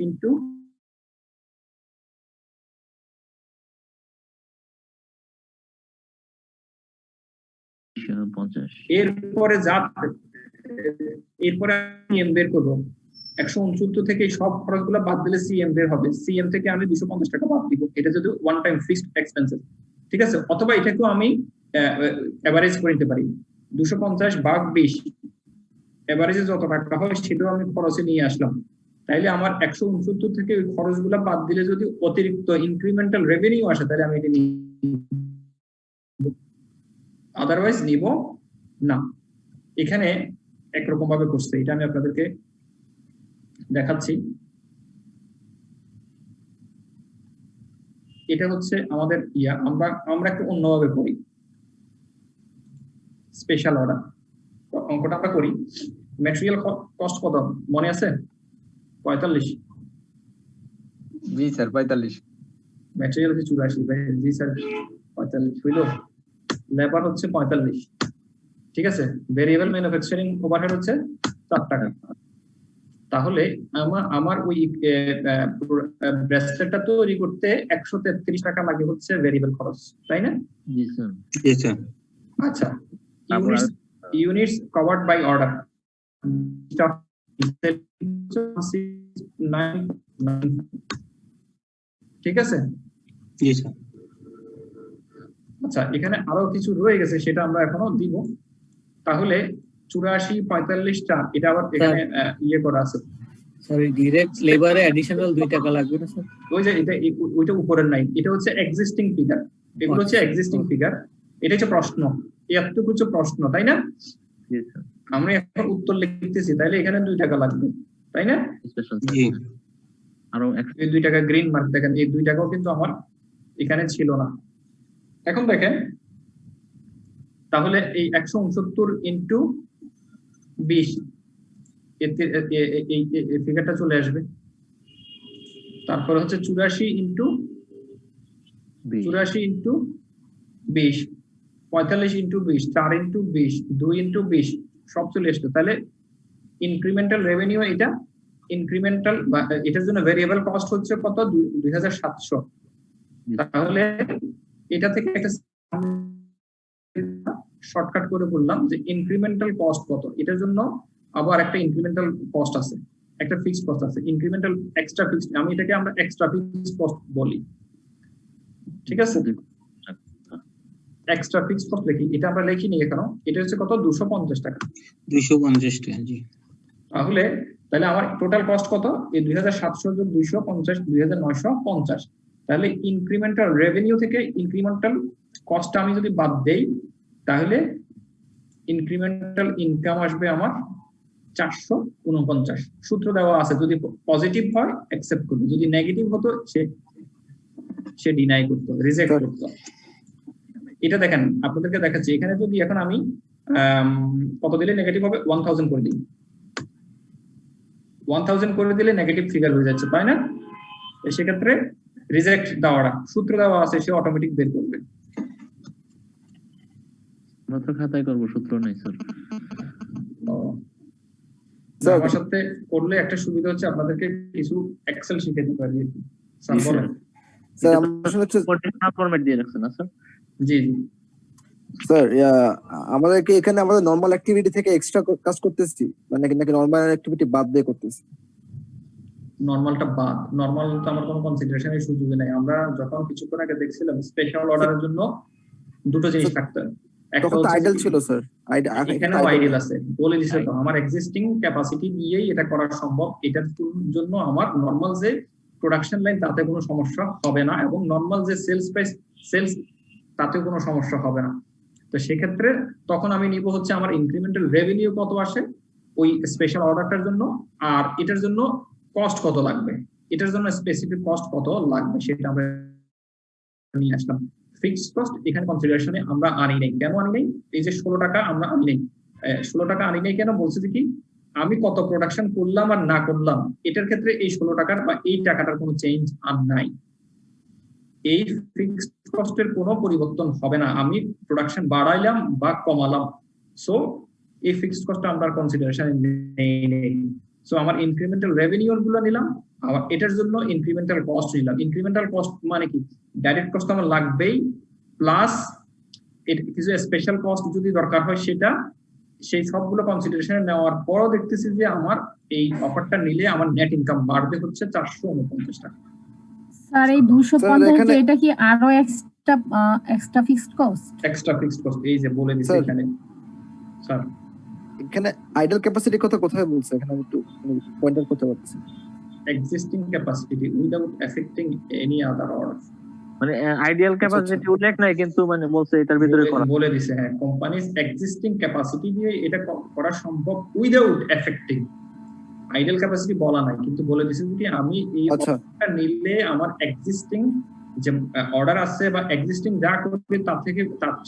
ইন্টু এরপরে আমি বের করবো 169 থেকে সব খরচগুলো বাদ দিলে সিএম বের হবে। সিএম থেকে আমি 250 টাকা বাদ দিব, এটা যদি ওয়ান টাইম ফিক্সড এক্সপেন্সেস, ঠিক আছে। অথবা এটাকেও আমি এভারেজ করে নিতে পারি, 250 ভাগ 20 এভারেজে যত টাকা হয় সেটাও আমি খরচে নিয়ে আসলাম। তাইলে আমার 169 থেকে ওই খরচগুলো বাদ দিলে যদি অতিরিক্ত ইনক্রিমেন্টাল রেভিনিউ আসে তাহলে আমি এটা নিব, আদারওয়াইজ নিব না। এখানে একরকম ভাবে করছে, এটা আমি আপনাদেরকে দেখাচ্ছি। এটা হচ্ছে আমাদের আমরা একটু অন্যভাবে করি স্পেশাল অর্ডার। অঙ্কটা আমরা করি, ম্যাটেরিয়াল কস্ট কত মনে আছে? 45। জি স্যার 45। ম্যাটেরিয়াল হচ্ছে 84। জি স্যার 45 হইল। লেবার হচ্ছে 45, ঠিক আছে। ভেরিয়েবল ম্যানুফ্যাকচারিং ওভারহেড হচ্ছে 4 টাকা। তাহলে আমার ওই ব্রেসলেটটা তৈরি করতে 133 টাকা লাগে হচ্ছে ভেরিয়েবল খরচ, তাই না? জি স্যার। জি স্যার। আচ্ছা, তারপর units covered by order ঠিক আছে? জি স্যার। আচ্ছা, এখানে আরো কিছু রয়ে গেছে, সেটা আমরা এখনো দিব। তাহলে 84, 45, 4 এটা আবার এখানে ইয়ে করা আছে। সরি, ডিরেক্ট লেবারে অ্যাডিশনাল 2 টাকা লাগবে না স্যার? ওই যে এটা ওইটা উপরের নাই, এটা হচ্ছে এক্সিস্টিং ফিগার, এগুলো হচ্ছে এক্সিস্টিং ফিগার। এটা হচ্ছে প্রশ্ন, এতটুকু হচ্ছে প্রশ্ন, তাই না? জি স্যার। আমরা এখন উত্তর লিখতেছি, তাইলে এখানে 2 টাকা লাগবে, তাই না? জি। আরো এই 2 টাকা গ্রিন মার্ক দেখেন, এই 2 টাকাও কিন্তু আমার এখানে ছিল না। এখন দেখেন, তাহলে এই 169 ইন্টু 20 এই ফিগারটা চলে আসবে। তারপর হচ্ছে 84 ইন্টু 20, 45 ইন্টু 20, 4 ইন্টু 20, 2 ইন্টু 20 সব চলে আসবে। তাহলে ইনক্রিমেন্টাল রেভিনিউ এটা, ইনক্রিমেন্টাল এটার জন্য ভেরিয়েবল কস্ট হচ্ছে কত? 2700। তাহলে এটা থেকে একটা শর্টকাট করে বললাম যে ইনক্রিমেন্টাল কস্ট কত। এটার জন্য আবার একটা ইনক্রিমেন্টাল কস্ট আছে, একটা ফিক্সড কস্ট আছে, ইনক্রিমেন্টাল এক্সট্রা ফিক্সড, আমি এটাকে আমরা এক্সট্রা ফিক্সড কস্ট বলি, ঠিক আছে? এক্সট্রা ফিক্সড কস্ট লিখি, এটা আমরা লিখিনি এখানে, এটা হচ্ছে কত? 250 টাকা। 250 টাকা, জি। তাহলে আমার টোটাল কস্ট কত? এই 2700 যোগ 250, 2950। তাহলে ইনক্রিমেন্টাল রেভিনিউ থেকে ইনক্রিমেন্টাল কস্টটা আমি যদি বাদ দেই, তাহলে ইনক্রিমেন্টাল ইনকাম আসবে আমার 449। সূত্র দেওয়া আছে, যদি পজিটিভ হয় অ্যাকসেপ্ট করবে, যদি নেগেটিভ হতো সে ডিনাই করতো, রিজেক্ট করতো। এটা দেখেন, আপনাদেরকে দেখাচ্ছি এখানে। যদি এখন আমি কত দিলে নেগেটিভ হবে? 1000 করে দিই। 1000 করে দিলে নেগেটিভ ফিগার হয়ে যাচ্ছে, তাই না? সেক্ষেত্রে রিজেক্ট দেওয়াটা সূত্র দেওয়া আছে, সে অটোমেটিক বের করবে। আমরা তো খাতায় করব, সূত্র নাই স্যার। আমার সাথে করলে একটা সুবিধা হচ্ছে, আপনাদেরকে কিছু এক্সেল শিখে দিতে পারি। স্যার বলেন। স্যার আমার হচ্ছে কন্ডিশনাল ফরম্যাট দিয়ে রাখছেন না স্যার? জি জি স্যার, আমাদেরকে এখানে আমাদের নরমাল অ্যাক্টিভিটি থেকে এক্সট্রা কাজ করতেছি, মানে নাকি নরমাল অ্যাক্টিভিটি বাদ দিয়ে করতেছি? নরমালটা বাদ, নরমাল তো আমার কোনো কনসিডারেশনের সুযোগ নেই। আমরা যখন কিছুক্ষণ আগে দেখছিলাম স্পেশাল অর্ডারের জন্য দুটো জিনিস থাকতে, একটা হচ্ছে আইডল ছিল স্যার, এখানেও আইডিয়াল আছে, বলে দিছে তো আমার এক্সিস্টিং ক্যাপাসিটি দিয়েই এটা করা সম্ভব। এটার জন্য আমার নরমাল যে প্রোডাকশন লাইন তাতে কোনো সমস্যা হবে না, এবং নরমাল যে সেলস তাতেও কোনো সমস্যা হবে না। তো সেক্ষেত্রে তখন আমি নিব হচ্ছে আমার ইনক্রিমেন্টাল রেভিনিউ কত আসে ওই স্পেশাল অর্ডারটার জন্য, আর এটার জন্য কস্ট কত লাগবে, এটার জন্য স্পেসিফিক কস্ট কত লাগবে সেটা আমরা নিয়ে আসলাম। ফিক্সড কস্ট এখানে কনসিডারেশনে আমরা আনি নাই। কেন আনি নাই? এই যে 16 টাকা আমরা আনি নাই। 16 টাকা আনি নাই কেন বলছি? যে কি আমি কত প্রোডাকশন করলাম আর না করলাম, এটার ক্ষেত্রে এই 16 টাকার বা এই টাকাটার কোনো চেঞ্জ আর নাই। এই ফিক্সড কস্টের কোনো পরিবর্তন হবে না, আমি প্রোডাকশন বাড়াইলাম বা কমালাম। সো এই ফিক্সড কস্টটা আমরা কনসিডারেশনে নেই। সো আমার ইনক্রিমেন্টাল রেভিনিউ গুলো নিলাম, আবার এটার জন্য ইনক্রিমেন্টাল কস্ট নিলাম। ইনক্রিমেন্টাল কস্ট মানে কি? ডাইরেক্ট কস্ট আমার লাগবেই, প্লাস কিছু স্পেশাল কস্ট যদি দরকার হয় সেটা, সেই সবগুলো কনসিডারেশনে নেওয়ার পরও দেখতেছি যে আমার এই অফারটা নিলে আমার নেট ইনকাম বাড়বে হচ্ছে 449 টাকা। স্যার এই 250 এটা কি আরো extra fixed cost? Extra fixed cost এই যে বলে দিছে এখানে। স্যার এখানে আইডল ক্যাপাসিটি কথা কোথায় বলছে? এখানে একটু পয়েন্টার করতে পারছি। Existing capacity without affecting any other order, মানে আইডিয়াল ক্যাপাসিটি উল্লেখ নাই, কিন্তু মানে বলছে এটার ভিতরে করা বলে দিছে। হ্যাঁ, কোম্পানিজ এক্সিস্টিং ক্যাপাসিটি দিয়ে এটা করা সম্ভব উইদাউট এফেক্টিং। আইডিয়াল ক্যাপাসিটি বলা নাই, কিন্তু বলে দিছে যে আমি এই অর্ডারটা নিলে আমার এক্সিস্টিং যে অর্ডার আছে বা এক্সিস্টিং যা করবে তার থেকে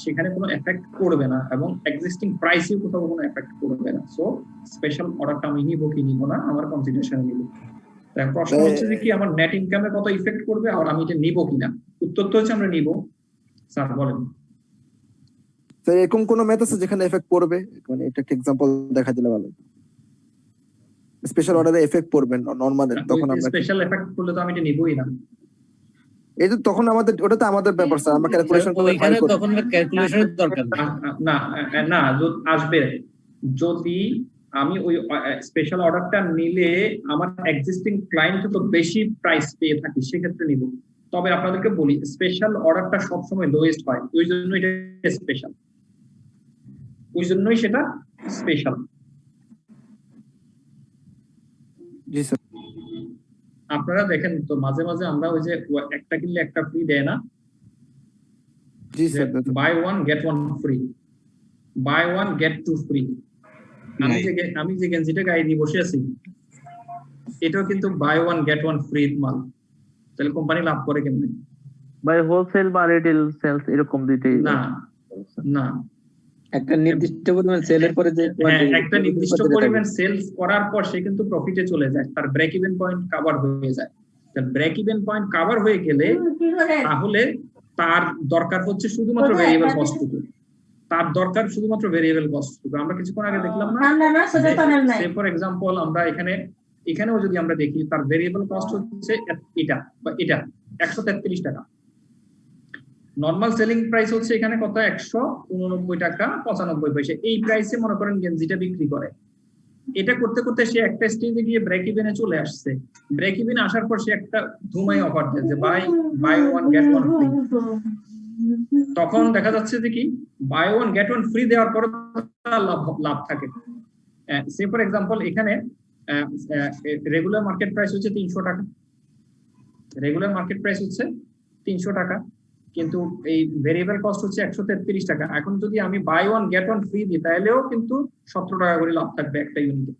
সেখানে কোনো এফেক্ট করবে না, এবং এক্সিস্টিং প্রাইসেও কোথাও কোনো এফেক্ট করবে না। সো স্পেশাল অর্ডারটা আমি নিব কি নিব না আমার কনসিডারেশনে নিব। প্রশ্ন হচ্ছে যে কি আমার নেট ইনকামে কত ইফেক্ট করবে আর আমি এটা নিব কিনা। উত্তর তো হচ্ছে আমরা নিব। স্যার বলেন। স্যার এরকম কোন ম্যাথ আছে যেখানে এফেক্ট পড়বে? মানে এটা একটা এক্সাম্পল দেখা দিলে ভালো। স্পেশাল অর্ডারে এফেক্ট পড়বে নরমাল, তখন আমরা স্পেশাল এফেক্ট করলে তো আমি এটা নিবই না। এই তো তখন আমাদের ওটা তো আমাদের ব্যাপার স্যার, আমরা ক্যালকুলেশন করে ওইখানে ফাইল করব। তখন ক্যালকুলেশনের দরকার নেই। না না আসবে যদি আমি ওই স্পেশাল অর্ডারটা নিলে আমার এক্সিস্টিং ক্লায়েন্ট তো বেশি প্রাইস পেয়ে থাকি, সেক্ষেত্রে নিব। তবে আপনাদেরকে বলি স্পেশাল অর্ডারটা সবসময় লোয়েস্ট হয়, ওই জন্য এটা স্পেশাল, ওই জন্যই সেটা স্পেশাল। জি স্যার। আপনারা দেখেন তো মাঝে মাঝে আমরা ওই যে একটা কিনলে একটা ফ্রি দেয় না, জি sir. Buy one get one free, buy one get two free. আমি যে গেঞ্জিটা গায়ে দিয়ে বসে আছি এটাও কিন্তু buy one get one free মাল, তাহলে কোম্পানি লাভ করে কেমনে? বাই হোলসেল বা রিটেল সেলস এরকম দিতেই না না, একটা নির্দিষ্ট পরিমাণ সেলের পরে যে একটা নির্দিষ্ট পরিমাণ সেলস করার পর সে কিন্তু প্রফিটে চলে যায়, তার ব্রেক ইভেন পয়েন্ট কভার হয়ে যায়। তার ব্রেক ইভেন পয়েন্ট কভার হয়ে গেলে তাহলে তার দরকার হচ্ছে শুধুমাত্র ভেরিয়েবল কস্টটুকু, তার দরকার শুধুমাত্র ভেরিয়েবল কস্টটুকু। আমরা কিছুক্ষণ আগে দেখলাম না, সে ফর এক্সাম্পল আমরা এখানেও যদি আমরা দেখি তার ভেরিয়েবল কস্ট হচ্ছে এটা বা এটা 133 টাকা, নরমাল সেলিং প্রাইস হচ্ছে এখানে কত 189 টাকা 95 পয়সা। এই প্রাইসে মনে করেন গেঞ্জিটা বিক্রি করে। এটা করতে করতে সে একটা স্টেজে গিয়ে ব্রেক ইভেনে চলে আসছে। ব্রেক ইভেনে আসার পর সে একটা ধুমাই অফার দেয় যে buy one get one free. তখন দেখা যাচ্ছে যে কি buy one get one free দেওয়ার পর লাভ থাকে। সে ফর এক্সাম্পল এখানে রেগুলার মার্কেট প্রাইস হচ্ছে 300 টাকা, রেগুলার মার্কেট প্রাইস হচ্ছে 300 টাকা, কিন্তু এই ভেরিয়েবল কস্ট হচ্ছে 133 টাকা। এখন যদি আমি buy one get one free দিই তাহলেও কিন্তু 17 টাকা করে লাভ থাকবে একটা ইউনিটে।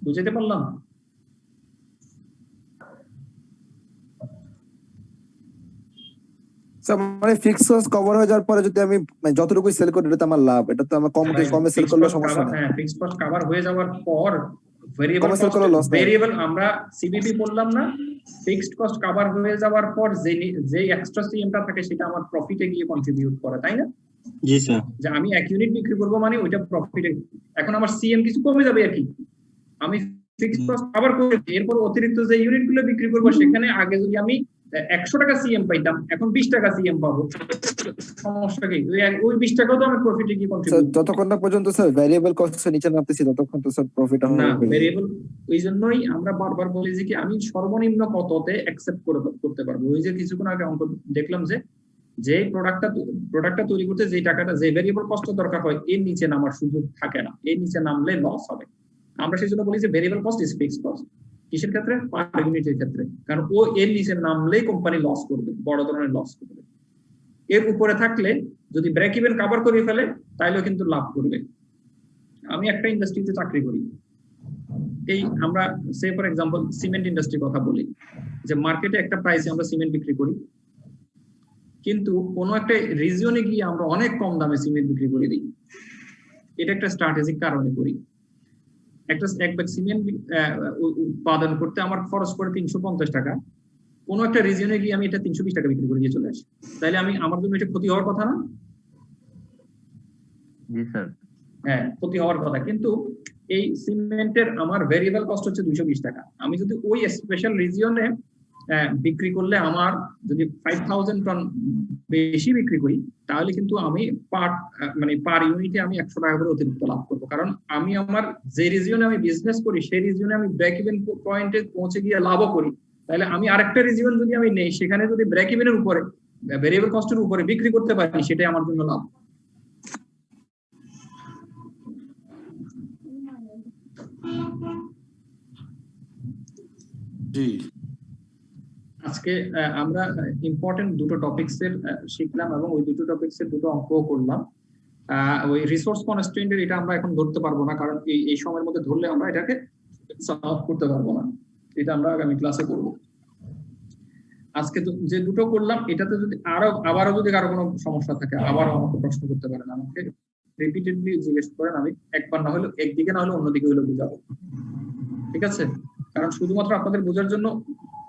বুঝতে পারলাম? মানে ফিক্সড কস্ট কভার হয়ে যাওয়ার পরে যদি আমি যতটুকু সেল করি এটা তো আমার লাভ, এটা তো আমার কমে সেল করলে সমস্যা নেই। হ্যাঁ, ফিক্সড কস্ট কভার হয়ে যাওয়ার পর ভেরিয়েবল আমরা সিবিপি বললাম না, ফিক্সড কস্ট কভার হয়ে যাওয়ার পর যে এক্সট্রা সিএমটা থাকে সেটা আমার প্রফিটে গিয়ে কন্ট্রিবিউট করে, তাই না? জি স্যার। যে আমি এক ইউনিট বিক্রি করবো মানে ওইটা প্রফিটে, এখন আমার সিএম কিছু কমে যাবে আর কি। আমি ফিক্সড কস্ট কভার করে এরপর অতিরিক্ত যে ইউনিট গুলো বিক্রি করবো সেখানে আগে যদি আমি 100 টাকা সিএম পাইতাম এখন 20 টাকা সিএম পাবো, সমস্যা কি? ওই 20 টাকাও তো আমি প্রফিটে গিয়ে কন্ট্রিবিউট। যতক্ষণ না পর্যন্ত স্যার ভেরিয়েবল কস্ট নিচে নামতেছি ততক্ষণ তো স্যার প্রফিট হবে না। ভেরিয়েবল ওই জন্যই আমরা বারবার বলি যে কি আমি সর্বনিম্ন কততে অ্যাকসেপ্ট করতে পারবো। ওই যে কিছুক্ষণ আগে অঙ্ক দেখলাম যে প্রোডাক্টটা তৈরি করতে যে টাকাটা যে ভেরিয়েবল কস্ট দরকার হয় এর নিচে নামার সুযোগ থাকে না, এর নিচে নামলে লস হবে। আমরা সেই জন্য বলি যে variable cost is fixed cost. কিসের ক্ষেত্রে? পার ইউনিটের ক্ষেত্রে, কারণ ও এর নিচে নামলেই কোম্পানি লস করবে, বড় ধরনের লস করবে। এর উপরে থাকলে যদি ব্রেক ইভেন কভার করে ফেলে তাহলেও কিন্তু লাভ করবে। আমি একটা ইন্ডাস্ট্রিতে চাকরি করি, এই আমরা সে ফর এক্সাম্পল সিমেন্ট ইন্ডাস্ট্রির কথা বলি, যে মার্কেটে একটা প্রাইসে আমরা সিমেন্ট বিক্রি করি, কিন্তু কোনো একটা রিজিয়নে গিয়ে আমরা অনেক কম দামে সিমেন্ট বিক্রি করে দিই। এটা একটা স্ট্র্যাটেজিক কারণে করি। এক ব্যাগ সিমেন্ট উৎপাদন করতে আমার খরচ পড়ে 350 টাকা, কোনো একটা রিজিয়নে গিয়ে আমি এটা 320 টাকা বিক্রি করে দিয়ে চলে আসি, তাহলে আমার জন্য এটা ক্ষতি হওয়ার কথা না? জি স্যার। হ্যাঁ, ক্ষতি হওয়ার কথা। কিন্তু এই সিমেন্টের আমার ভেরিয়েবল কস্ট হচ্ছে 220 টাকা। আমি যদি ওই স্পেশাল রিজিয়নে বিক্রি করলে আমার যদি 5000 টন বেশি বিক্রি করি তাহলে কিন্তু আমি পার ইউনিটে আমি 100 টাকা করে অতিরিক্ত লাভ করবো, কারণ আমি আমার যে রিজিয়নে আমি বিজনেস করি সেই রিজিয়নে আমি ব্রেক ইভেন পয়েন্টে পৌঁছে গিয়ে লাভও করি। তাহলে আমি আরেকটা রিজিয়ন যদি আমি নেই সেখানে যদি ব্রেক ইভেনের উপরে ভেরিয়েবল কস্টের উপরে বিক্রি করতে পারি সেটাই আমার জন্য লাভ। জি। আজকে আমরা ইম্পর্টেন্ট দুটো টপিকস এর শিখলাম এবং ওই দুটো টপিকস এর দুটো অঙ্কও করলাম। ওই রিসোর্স কনস্ট্রেন্টের এটা আমরা এখন ধরতে পারবো না, কারণ এই সময়ের মধ্যে ধরলে আমরা এটাকে সলভ করতে পারবো না, এটা আমরা আগামী ক্লাসে করবো। আজকে যে দুটো করলাম এটাতে যদি আবারও যদি কারো কোনো সমস্যা থাকে আবারও আমাকে প্রশ্ন করতে পারেন, আমাকে রিপিটেডলি জিজ্ঞেস করেন, আমি একবার না হলে একদিকে না হলে অন্যদিকে হলে বুঝাবো, ঠিক আছে? কারণ শুধুমাত্র আপনাদের বোঝার জন্য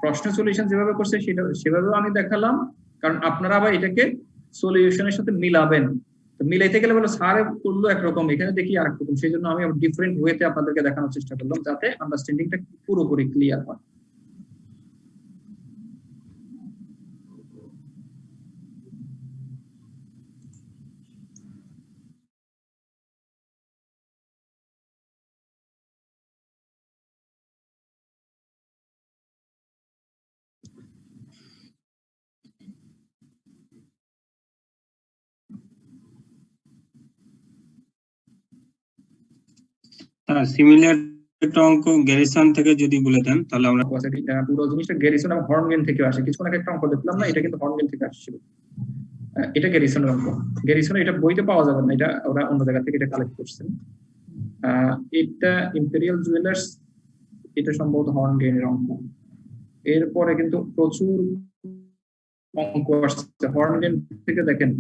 প্রশ্নের সলিউশন যেভাবে করছে সেভাবেও আমি দেখালাম, কারণ আপনারা আবার এটাকে সলিউশনের সাথে মিলাবেন। তো মিলাইতে গেলে বলে স্যার করলো একরকম, এখানে দেখি আরেক রকম। সেই জন্য আমি ডিফারেন্ট ওয়েতে আপনাদেরকে দেখানোর চেষ্টা করলাম যাতে আন্ডারস্ট্যান্ডিংটা পুরোপুরি ক্লিয়ার হয়। সিমিলার একটা অঙ্ক গ্যারিসন থেকে যদি বলে দেন তাহলে আমরা পুরো জিনিসটা গ্যারিসন এবং হর্নগেন থেকে আসে। কিছুক্ষণ আগে একটা অঙ্ক দেখলাম না, এটা কিন্তু হর্নগেন থেকে আসছিল। এটা গ্যারিসনের অঙ্ক। গ্যারিসন এটা বইতে পাওয়া যাবে না, এটা ওরা অন্য জায়গা থেকে এটা কালেক্ট করছেন। এটা ইম্পেরিয়াল জুয়েলার্স, এটা সম্ভবত হর্নগেনের অঙ্ক। এরপরে কিন্তু প্রচুর অঙ্ক আসছে হর্নগেন থেকে। দেখেন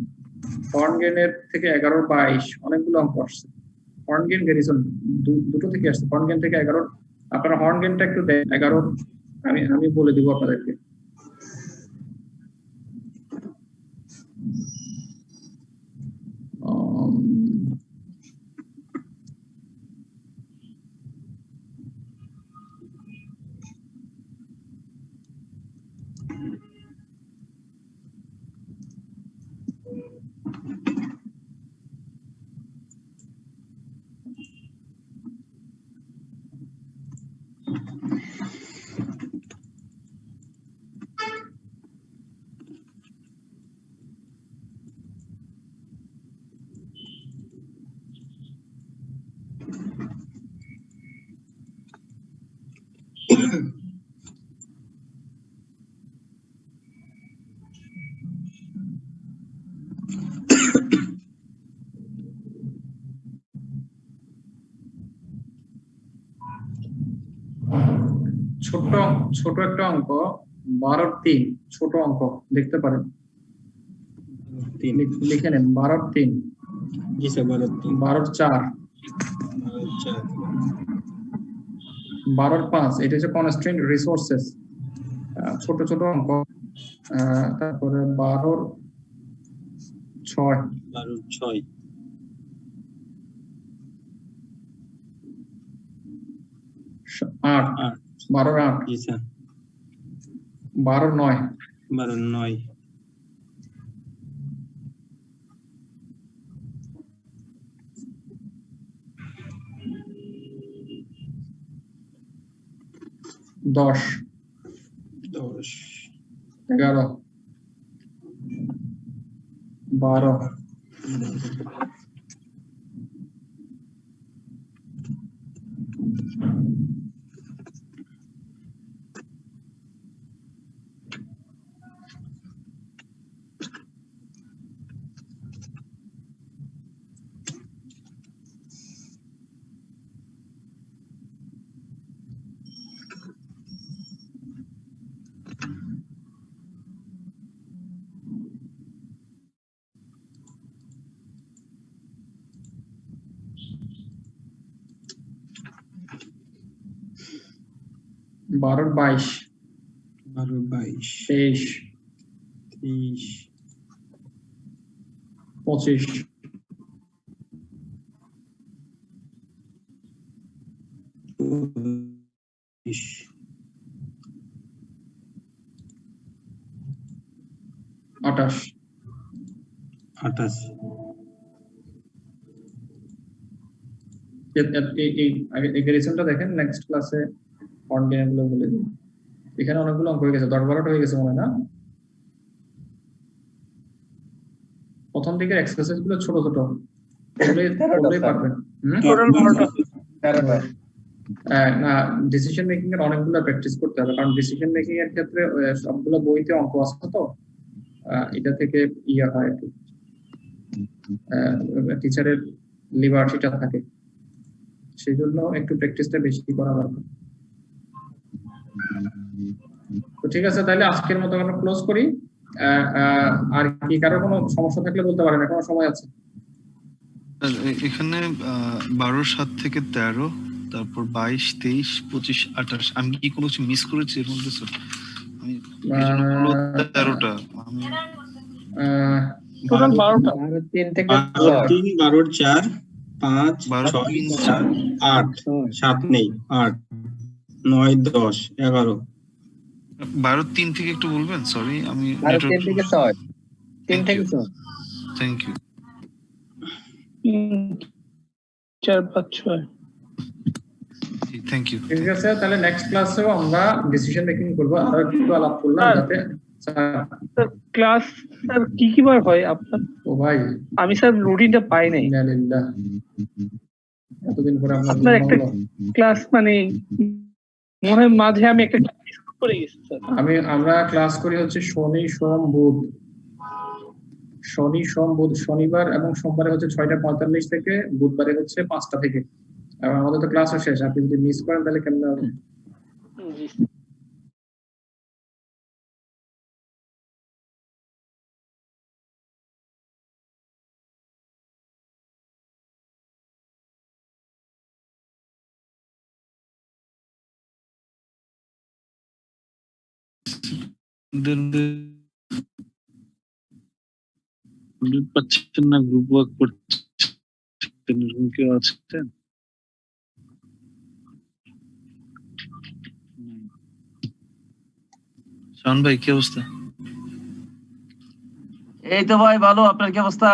হর্নগেনের থেকে 11, 22 অনেকগুলো অঙ্ক আসছে। হর্নগেন গ্যারিসন দুটো থেকে আসছে। হর্নগেন থেকে 11, আপনারা হর্নগেনটা একটু দেন 11, আমি বলে দিব আপনাদেরকে। ছোট একটা অঙ্ক 12 এর 3, ছোট অঙ্ক দেখতে পারেন, লিখে নেন 12 এর 3। জি স্যার 12 12 এর 4, 12 এর 5, এটা হচ্ছে কনস্ট্রেন্ট রিসোর্সেস। ছোট ছোট অঙ্ক। তারপরে 12 এর 6, 8, 12 এর 8, জি স্যার 12 এর 9, 12 9, 10, 11, 12, 12 এর 22, 12 22, 23, 23, 25, 28, 28। এই গ্যারিসনটা দেখেন, নেক্সট ক্লাসে হর্নগেন গুলো বলে দিই। এখানে অনেকগুলো অঙ্ক হয়ে গেছে, 10-12টা হয়ে গেছে মনে হয় না? প্রথম দিকের এক্সারসাইজ গুলো ছোট ছোট, করলেই পারবেন। না, ডিসিশন মেকিং এর অনেকগুলো প্র্যাকটিস করতে হবে, কারণ ডিসিশন মেকিং এর ক্ষেত্রে সবগুলো বইতে অঙ্ক আছে তো, এটা থেকে ইয়ে হয় আর কি, টিচারের লিবার্টিটা থাকে, সেই জন্য একটু প্র্যাকটিসটা বেশি করা দরকার। তো ঠিক আছে, তাহলে আজকের মতো আমরা ক্লোজ করি। আর কি কারো কোনো সমস্যা থাকলে বলতে পারেন, এখনো সময় আছে। এখানে 12, 7 থেকে 13, তারপর 22, 23, 25, 28, আমি কি কোনো কিছু মিস করেছি এর মধ্যে স্যার? আমি 13টা টোটাল 12টা। 3 থেকে 3 12 4 5 12 6 3 7 8 7 নেই 8 9 10 11 12 3 থেকে একটু বলবেন সরি আমি 3 থেকে 6 3 থেকে 6 থ্যাংক ইউ 4 5 6 থ্যাংক ইউ ঠিক আছে, তাহলে নেক্সট ক্লাসেও আমরা ডিসিশন মেকিং করব, আর একটু আলাপ করলাম যাতে স্যার ক্লাস স্যার কি বার হয় আপনার? ও ভাই আমি স্যার রুটিনটা পাই নাই। ইন্নালিল্লাহ, এতদিন পরে আপনার একটা ক্লাস মানে মনে হয় মাঝে আমি একটা ক্লাস করে গেছি স্যার। আমরা ক্লাস করি হচ্ছে শনি সোম বুধ, শনিবার এবং সোমবারে হচ্ছে 6:45 থেকে, বুধবারে হচ্ছে 5টা থেকে। আর আমাদের তো ক্লাসও শেষ, আপনি যদি মিস করেন তাহলে কেমন হবে? পাচ্ছেন না, গ্রুপ ওয়ার্ক করছেন, এরকম কেউ আছেন? শাওন ভাই কি অবস্থা? এই তো ভাই ভালো, আপনার কি অবস্থা?